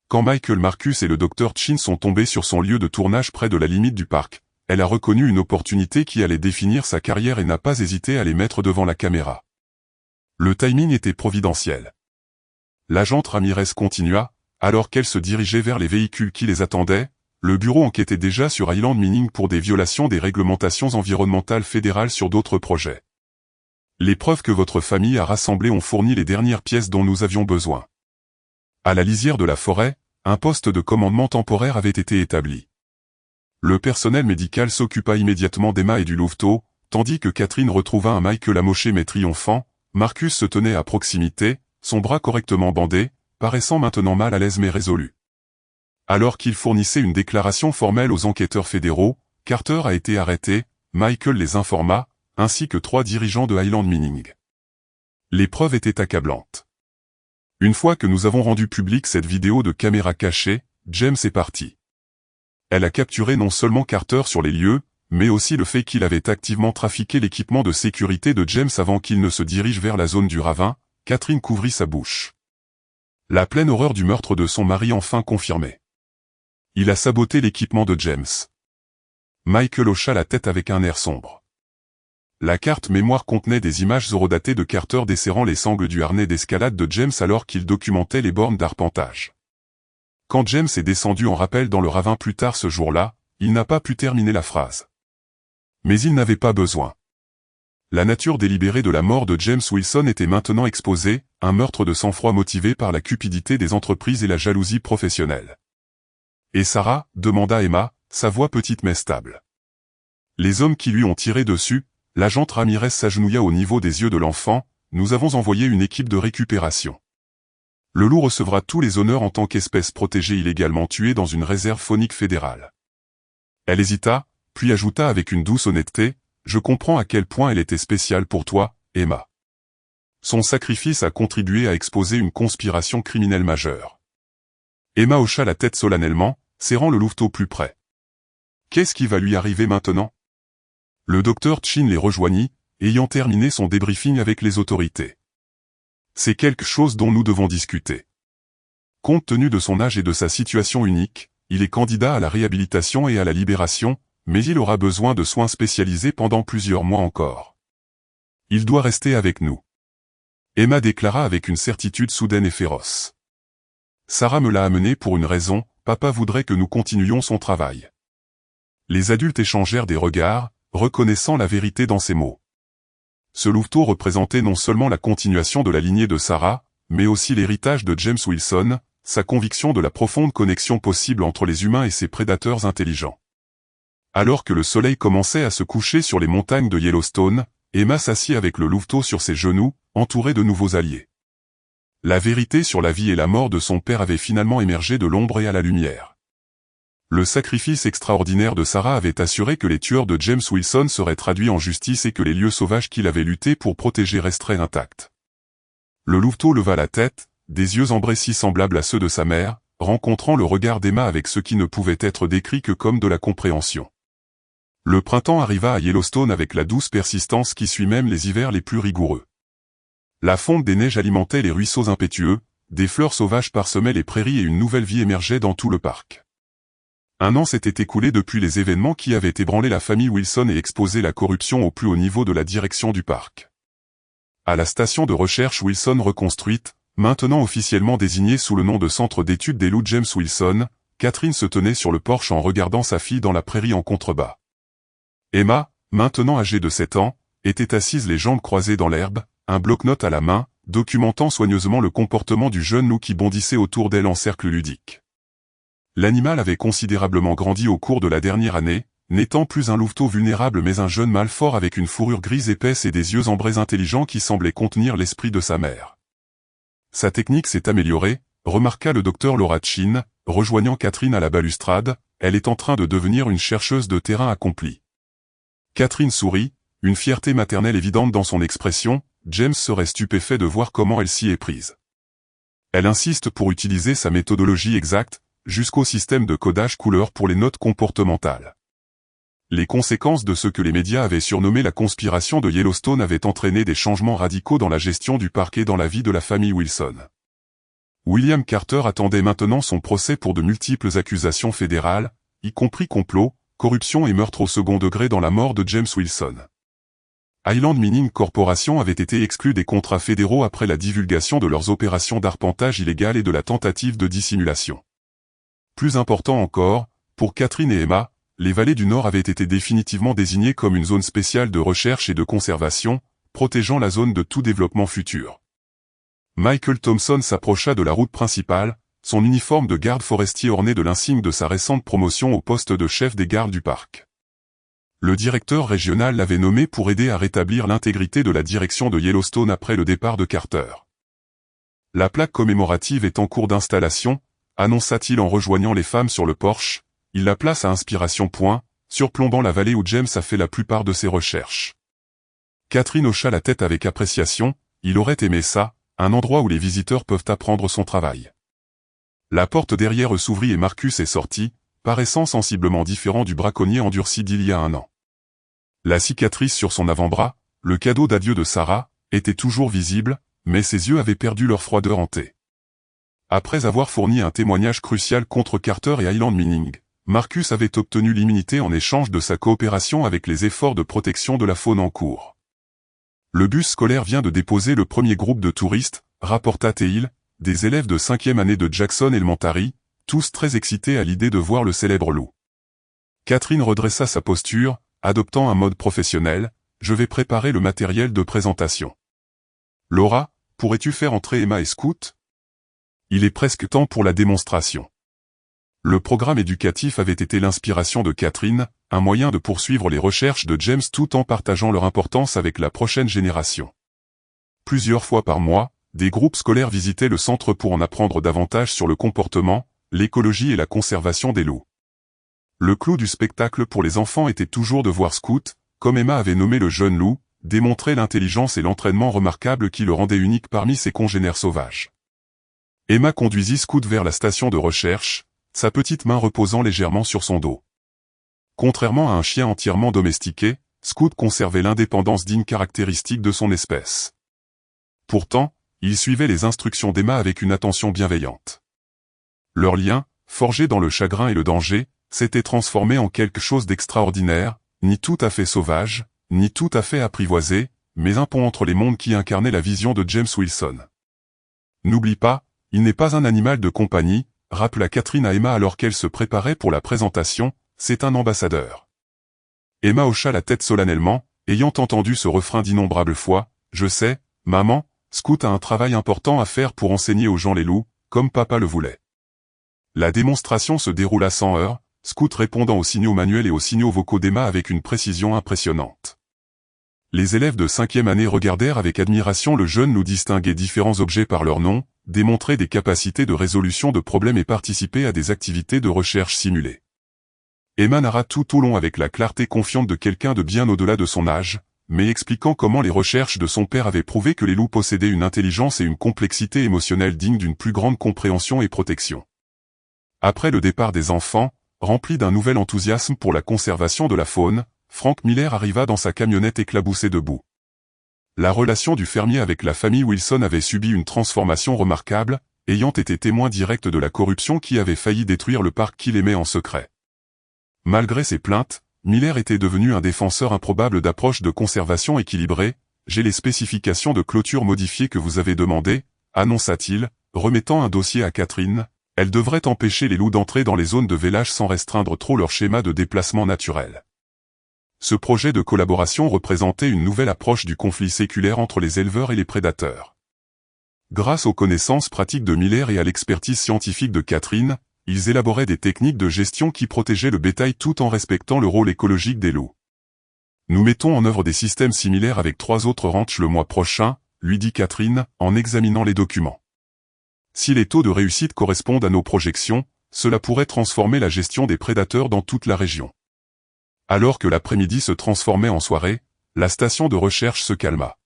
Quand Michael Marcus et le Dr Chin sont tombés sur son lieu de tournage près de la limite du parc, elle a reconnu une opportunité qui allait définir sa carrière et n'a pas hésité à les mettre devant la caméra. Le timing était providentiel. L'agente Ramirez continua, alors qu'elle se dirigeait vers les véhicules qui les attendaient, le bureau enquêtait déjà sur Highland Mining pour des violations des réglementations environnementales fédérales sur d'autres projets. Les preuves que votre famille a rassemblées ont fourni les dernières pièces dont nous avions besoin. À la lisière de la forêt, un poste de commandement temporaire avait été établi. Le personnel médical s'occupa immédiatement d'Emma et du louveteau, tandis que Catherine retrouva un Michael amoché mais triomphant. Marcus se tenait à proximité, son bras correctement bandé, paraissant maintenant mal à l'aise mais résolu. Alors qu'il fournissait une déclaration formelle aux enquêteurs fédéraux, Carter a été arrêté, Michael les informa, ainsi que 3 dirigeants de Highland Mining. Les preuves étaient accablantes. Une fois que nous avons rendu publique cette vidéo de caméra cachée, James est parti. Elle a capturé non seulement Carter sur les lieux, mais aussi le fait qu'il avait activement trafiqué l'équipement de sécurité de James avant qu'il ne se dirige vers la zone du ravin. Catherine couvrit sa bouche. La pleine horreur du meurtre de son mari enfin confirmée. Il a saboté l'équipement de James. Michael hocha la tête avec un air sombre. La carte mémoire contenait des images horodatées de Carter desserrant les sangles du harnais d'escalade de James alors qu'il documentait les bornes d'arpentage. Quand James est descendu en rappel dans le ravin plus tard ce jour-là, il n'a pas pu terminer la phrase. Mais il n'avait pas besoin. La nature délibérée de la mort de James Wilson était maintenant exposée, un meurtre de sang-froid motivé par la cupidité des entreprises et la jalousie professionnelle. « Et Sarah ?» demanda Emma, sa voix petite mais stable. Les hommes qui lui ont tiré dessus, l'agente Ramirez s'agenouilla au niveau des yeux de l'enfant, nous avons envoyé une équipe de récupération. Le loup recevra tous les honneurs en tant qu'espèce protégée illégalement tuée dans une réserve faunique fédérale. Elle hésita, puis ajouta avec une douce honnêteté, je comprends à quel point elle était spéciale pour toi, Emma. Son sacrifice a contribué à exposer une conspiration criminelle majeure. Emma hocha la tête solennellement, serrant le louveteau plus près. Qu'est-ce qui va lui arriver maintenant? Le docteur Chin les rejoignit, ayant terminé son débriefing avec les autorités. C'est quelque chose dont nous devons discuter. Compte tenu de son âge et de sa situation unique, il est candidat à la réhabilitation et à la libération, mais il aura besoin de soins spécialisés pendant plusieurs mois encore. Il doit rester avec nous. Emma déclara avec une certitude soudaine et féroce. Sarah me l'a amené pour une raison, papa voudrait que nous continuions son travail. Les adultes échangèrent des regards, reconnaissant la vérité dans ses mots. Ce louveteau représentait non seulement la continuation de la lignée de Sarah, mais aussi l'héritage de James Wilson, sa conviction de la profonde connexion possible entre les humains et ces prédateurs intelligents. Alors que le soleil commençait à se coucher sur les montagnes de Yellowstone, Emma s'assit avec le louveteau sur ses genoux, entouré de nouveaux alliés. La vérité sur la vie et la mort de son père avait finalement émergé de l'ombre et à la lumière. Le sacrifice extraordinaire de Sarah avait assuré que les tueurs de James Wilson seraient traduits en justice et que les lieux sauvages qu'il avait lutté pour protéger resteraient intacts. Le louveteau leva la tête, des yeux ambrés si semblables à ceux de sa mère, rencontrant le regard d'Emma avec ce qui ne pouvait être décrit que comme de la compréhension. Le printemps arriva à Yellowstone avec la douce persistance qui suit même les hivers les plus rigoureux. La fonte des neiges alimentait les ruisseaux impétueux, des fleurs sauvages parsemaient les prairies et une nouvelle vie émergeait dans tout le parc. Un an s'était écoulé depuis les événements qui avaient ébranlé la famille Wilson et exposé la corruption au plus haut niveau de la direction du parc. À la station de recherche Wilson reconstruite, maintenant officiellement désignée sous le nom de Centre d'études des loups James Wilson, Catherine se tenait sur le porche en regardant sa fille dans la prairie en contrebas. Emma, maintenant âgée de 7 ans, était assise les jambes croisées dans l'herbe, un bloc-notes à la main, documentant soigneusement le comportement du jeune loup qui bondissait autour d'elle en cercle ludique. L'animal avait considérablement grandi au cours de la dernière année, n'étant plus un louveteau vulnérable mais un jeune mâle fort avec une fourrure grise épaisse et des yeux ambrés intelligents qui semblaient contenir l'esprit de sa mère. Sa technique s'est améliorée, remarqua le docteur Laura Chin, rejoignant Catherine à la balustrade, elle est en train de devenir une chercheuse de terrain accomplie. Catherine sourit, une fierté maternelle évidente dans son expression, James serait stupéfait de voir comment elle s'y est prise. Elle insiste pour utiliser sa méthodologie exacte, jusqu'au système de codage couleur pour les notes comportementales. Les conséquences de ce que les médias avaient surnommé la conspiration de Yellowstone avaient entraîné des changements radicaux dans la gestion du parc et dans la vie de la famille Wilson. William Carter attendait maintenant son procès pour de multiples accusations fédérales, y compris complot, corruption et meurtre au second degré dans la mort de James Wilson. Highland Mining Corporation avait été exclue des contrats fédéraux après la divulgation de leurs opérations d'arpentage illégales et de la tentative de dissimulation. Plus important encore, pour Catherine et Emma, les vallées du Nord avaient été définitivement désignées comme une zone spéciale de recherche et de conservation, protégeant la zone de tout développement futur. Michael Thompson s'approcha de la route principale, son uniforme de garde forestier orné de l'insigne de sa récente promotion au poste de chef des gardes du parc. Le directeur régional l'avait nommé pour aider à rétablir l'intégrité de la direction de Yellowstone après le départ de Carter. La plaque commémorative est en cours d'installation, annonça-t-il en rejoignant les femmes sur le porche, il la place à Inspiration Point, surplombant la vallée où James a fait la plupart de ses recherches. Catherine hocha la tête avec appréciation, il aurait aimé ça, un endroit où les visiteurs peuvent apprendre son travail. La porte derrière eux s'ouvrit et Marcus est sorti, paraissant sensiblement différent du braconnier endurci d'il y a un an. La cicatrice sur son avant-bras, le cadeau d'adieu de Sarah, était toujours visible, mais ses yeux avaient perdu leur froideur hantée. Après avoir fourni un témoignage crucial contre Carter et Highland Mining, Marcus avait obtenu l'immunité en échange de sa coopération avec les efforts de protection de la faune en cours. Le bus scolaire vient de déposer le premier groupe de touristes, rapporta Teil, des élèves de 5e année de Jackson Elementary, tous très excités à l'idée de voir le célèbre loup. Catherine redressa sa posture, adoptant un mode professionnel, je vais préparer le matériel de présentation. Laura, pourrais-tu faire entrer Emma et Scout? Il est presque temps pour la démonstration. Le programme éducatif avait été l'inspiration de Catherine, un moyen de poursuivre les recherches de James tout en partageant leur importance avec la prochaine génération. Plusieurs fois par mois, des groupes scolaires visitaient le centre pour en apprendre davantage sur le comportement, l'écologie et la conservation des loups. Le clou du spectacle pour les enfants était toujours de voir Scout, comme Emma avait nommé le jeune loup, démontrer l'intelligence et l'entraînement remarquable qui le rendaient unique parmi ses congénères sauvages. Emma conduisit Scout vers la station de recherche, sa petite main reposant légèrement sur son dos. Contrairement à un chien entièrement domestiqué, Scout conservait l'indépendance digne caractéristique de son espèce. Pourtant, il suivait les instructions d'Emma avec une attention bienveillante. Leur lien, forgé dans le chagrin et le danger, s'était transformé en quelque chose d'extraordinaire, ni tout à fait sauvage, ni tout à fait apprivoisé, mais un pont entre les mondes qui incarnait la vision de James Wilson. N'oublie pas, il n'est pas un animal de compagnie, rappela Catherine à Emma alors qu'elle se préparait pour la présentation, c'est un ambassadeur. Emma hocha la tête solennellement, ayant entendu ce refrain d'innombrables fois, je sais, maman, Scout a un travail important à faire pour enseigner aux gens les loups, comme papa le voulait. La démonstration se déroula sans heurts, Scout répondant aux signaux manuels et aux signaux vocaux d'Emma avec une précision impressionnante. Les élèves de 5e année regardèrent avec admiration le jeune loup distinguer différents objets par leur nom, démontrer des capacités de résolution de problèmes et participer à des activités de recherche simulées. Emma narra tout au long avec la clarté confiante de quelqu'un de bien au-delà de son âge, mais expliquant comment les recherches de son père avaient prouvé que les loups possédaient une intelligence et une complexité émotionnelle dignes d'une plus grande compréhension et protection. Après le départ des enfants, rempli d'un nouvel enthousiasme pour la conservation de la faune, Frank Miller arriva dans sa camionnette éclaboussée de boue. La relation du fermier avec la famille Wilson avait subi une transformation remarquable, ayant été témoin direct de la corruption qui avait failli détruire le parc qu'il aimait en secret. Malgré ses plaintes, Miller était devenu un défenseur improbable d'approches de conservation équilibrée. J'ai les spécifications de clôture modifiées que vous avez demandées, annonça-t-il, remettant un dossier à Catherine. Elles devraient empêcher les loups d'entrer dans les zones de vélage sans restreindre trop leur schéma de déplacement naturel. Ce projet de collaboration représentait une nouvelle approche du conflit séculaire entre les éleveurs et les prédateurs. Grâce aux connaissances pratiques de Miller et à l'expertise scientifique de Catherine, ils élaboraient des techniques de gestion qui protégeaient le bétail tout en respectant le rôle écologique des loups. Nous mettons en œuvre des systèmes similaires avec 3 autres ranchs le mois prochain, lui dit Catherine, en examinant les documents. Si les taux de réussite correspondent à nos projections, cela pourrait transformer la gestion des prédateurs dans toute la région. Alors que l'après-midi se transformait en soirée, la station de recherche se calma.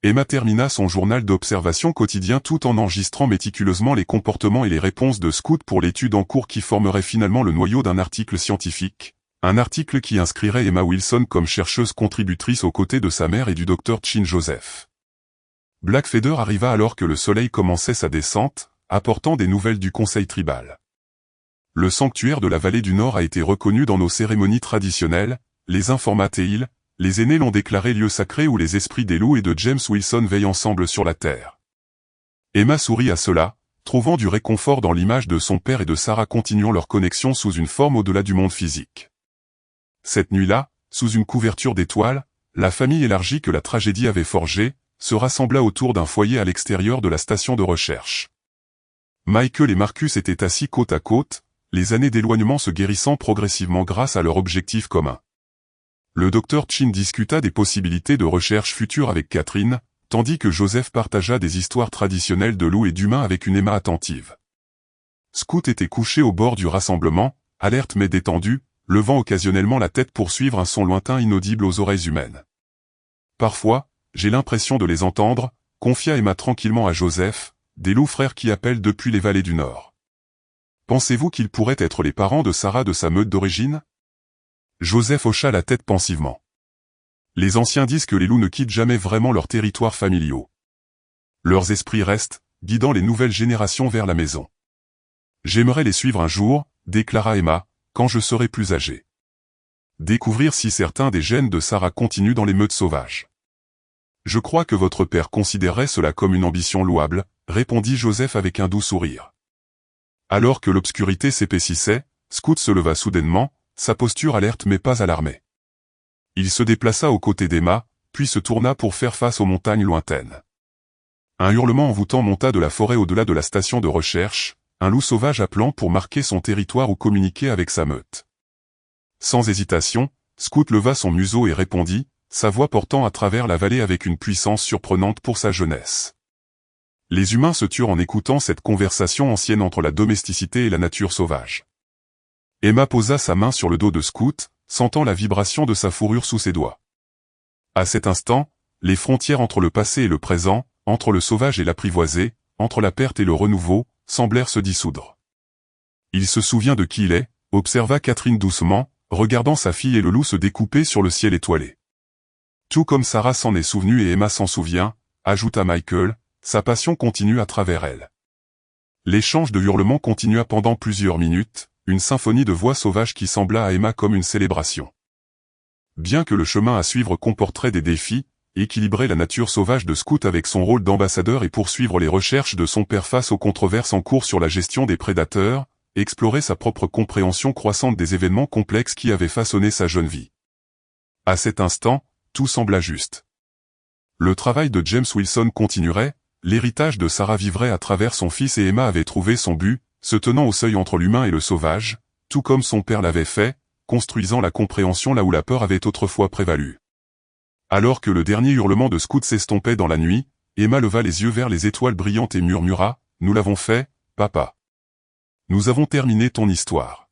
Emma termina son journal d'observation quotidien tout en enregistrant méticuleusement les comportements et les réponses de Scout pour l'étude en cours qui formerait finalement le noyau d'un article scientifique, un article qui inscrirait Emma Wilson comme chercheuse contributrice aux côtés de sa mère et du Dr Chin Joseph. Blackfeather arriva alors que le soleil commençait sa descente, apportant des nouvelles du conseil tribal. Le sanctuaire de la vallée du Nord a été reconnu dans nos cérémonies traditionnelles, les informatéils, les aînés l'ont déclaré lieu sacré où les esprits des loups et de James Wilson veillent ensemble sur la terre. Emma sourit à cela, trouvant du réconfort dans l'image de son père et de Sarah continuant leur connexion sous une forme au-delà du monde physique. Cette nuit-là, sous une couverture d'étoiles, la famille élargie que la tragédie avait forgée, se rassembla autour d'un foyer à l'extérieur de la station de recherche. Michael et Marcus étaient assis côte à côte, les années d'éloignement se guérissant progressivement grâce à leur objectif commun. Le docteur Chin discuta des possibilités de recherche futures avec Catherine, tandis que Joseph partagea des histoires traditionnelles de loups et d'humains avec une Emma attentive. Scout était couché au bord du rassemblement, alerte mais détendu, levant occasionnellement la tête pour suivre un son lointain inaudible aux oreilles humaines. Parfois, j'ai l'impression de les entendre, confia Emma tranquillement à Joseph, des loups frères qui appellent depuis les vallées du Nord. Pensez-vous qu'ils pourraient être les parents de Sarah de sa meute d'origine ? Joseph hocha la tête pensivement. Les anciens disent que les loups ne quittent jamais vraiment leurs territoires familiaux. Leurs esprits restent, guidant les nouvelles générations vers la maison. J'aimerais les suivre un jour, déclara Emma, quand je serai plus âgée. Découvrir si certains des gènes de Sarah continuent dans les meutes sauvages. Je crois que votre père considérerait cela comme une ambition louable, répondit Joseph avec un doux sourire. Alors que l'obscurité s'épaississait, Scout se leva soudainement, sa posture alerte mais pas alarmée. Il se déplaça aux côtés d'Emma, puis se tourna pour faire face aux montagnes lointaines. Un hurlement envoûtant monta de la forêt au-delà de la station de recherche, un loup sauvage appelant pour marquer son territoire ou communiquer avec sa meute. Sans hésitation, Scout leva son museau et répondit, sa voix portant à travers la vallée avec une puissance surprenante pour sa jeunesse. Les humains se turent en écoutant cette conversation ancienne entre la domesticité et la nature sauvage. Emma posa sa main sur le dos de Scout, sentant la vibration de sa fourrure sous ses doigts. À cet instant, les frontières entre le passé et le présent, entre le sauvage et l'apprivoisé, entre la perte et le renouveau, semblèrent se dissoudre. Il se souvient de qui il est, observa Catherine doucement, regardant sa fille et le loup se découper sur le ciel étoilé. Tout comme Sarah s'en est souvenue et Emma s'en souvient, ajouta Michael, sa passion continue à travers elle. L'échange de hurlements continua pendant plusieurs minutes, une symphonie de voix sauvages qui sembla à Emma comme une célébration. Bien que le chemin à suivre comporterait des défis, équilibrer la nature sauvage de Scout avec son rôle d'ambassadeur et poursuivre les recherches de son père face aux controverses en cours sur la gestion des prédateurs, explorer sa propre compréhension croissante des événements complexes qui avaient façonné sa jeune vie. À cet instant, tout sembla juste. Le travail de James Wilson continuerait, l'héritage de Sarah vivrait à travers son fils et Emma avait trouvé son but, se tenant au seuil entre l'humain et le sauvage, tout comme son père l'avait fait, construisant la compréhension là où la peur avait autrefois prévalu. Alors que le dernier hurlement de Scout s'estompait dans la nuit, Emma leva les yeux vers les étoiles brillantes et murmura, « Nous l'avons fait, papa. Nous avons terminé ton histoire. »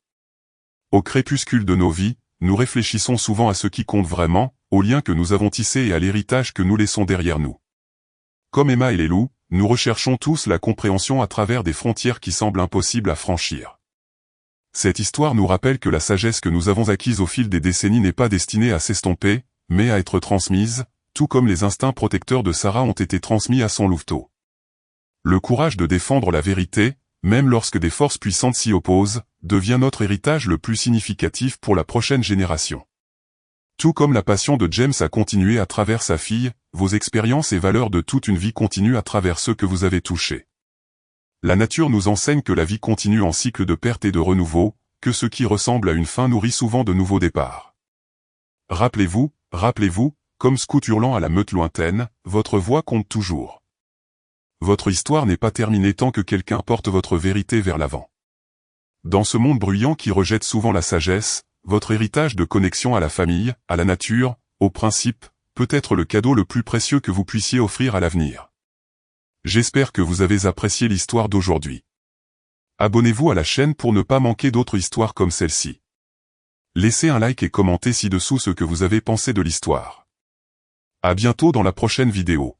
Au crépuscule de nos vies, nous réfléchissons souvent à ce qui compte vraiment, aux liens que nous avons tissés et à l'héritage que nous laissons derrière nous. Comme Emma et les loups, nous recherchons tous la compréhension à travers des frontières qui semblent impossibles à franchir. Cette histoire nous rappelle que la sagesse que nous avons acquise au fil des décennies n'est pas destinée à s'estomper, mais à être transmise, tout comme les instincts protecteurs de Sarah ont été transmis à son louveteau. Le courage de défendre la vérité, même lorsque des forces puissantes s'y opposent, devient notre héritage le plus significatif pour la prochaine génération. Tout comme la passion de James a continué à travers sa fille, vos expériences et valeurs de toute une vie continuent à travers ceux que vous avez touchés. La nature nous enseigne que la vie continue en cycle de perte et de renouveau, que ce qui ressemble à une fin nourrit souvent de nouveaux départs. Rappelez-vous, comme Scout hurlant à la meute lointaine, votre voix compte toujours. Votre histoire n'est pas terminée tant que quelqu'un porte votre vérité vers l'avant. Dans ce monde bruyant qui rejette souvent la sagesse, votre héritage de connexion à la famille, à la nature, aux principes, peut être le cadeau le plus précieux que vous puissiez offrir à l'avenir. J'espère que vous avez apprécié l'histoire d'aujourd'hui. Abonnez-vous à la chaîne pour ne pas manquer d'autres histoires comme celle-ci. Laissez un like et commentez ci-dessous ce que vous avez pensé de l'histoire. À bientôt dans la prochaine vidéo.